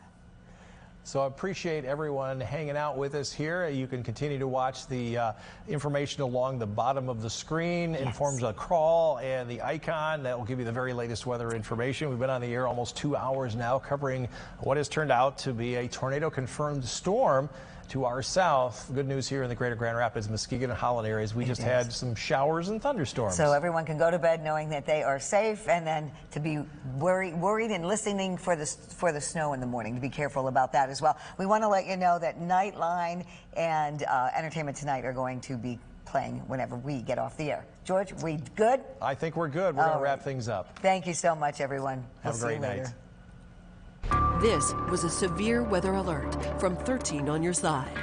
So I appreciate everyone hanging out with us here. You can continue to watch the information along the bottom of the screen in forms of crawl and the icon. That will give you the very latest weather information. We've been on the air almost 2 hours now covering what has turned out to be a tornado-confirmed storm to our south. Good news here in the greater Grand Rapids, Muskegon, and Holland areas. We just had some showers and thunderstorms. So everyone can go to bed knowing that they are safe, and then to be worried and listening for the snow in the morning, to be careful about that as well. We want to let you know that Nightline and Entertainment Tonight are going to be playing whenever we get off the air. George, we good? I think we're good. We're going to wrap things up. Thank you so much, everyone. Have a great night. This was a severe weather alert from 13 on your side.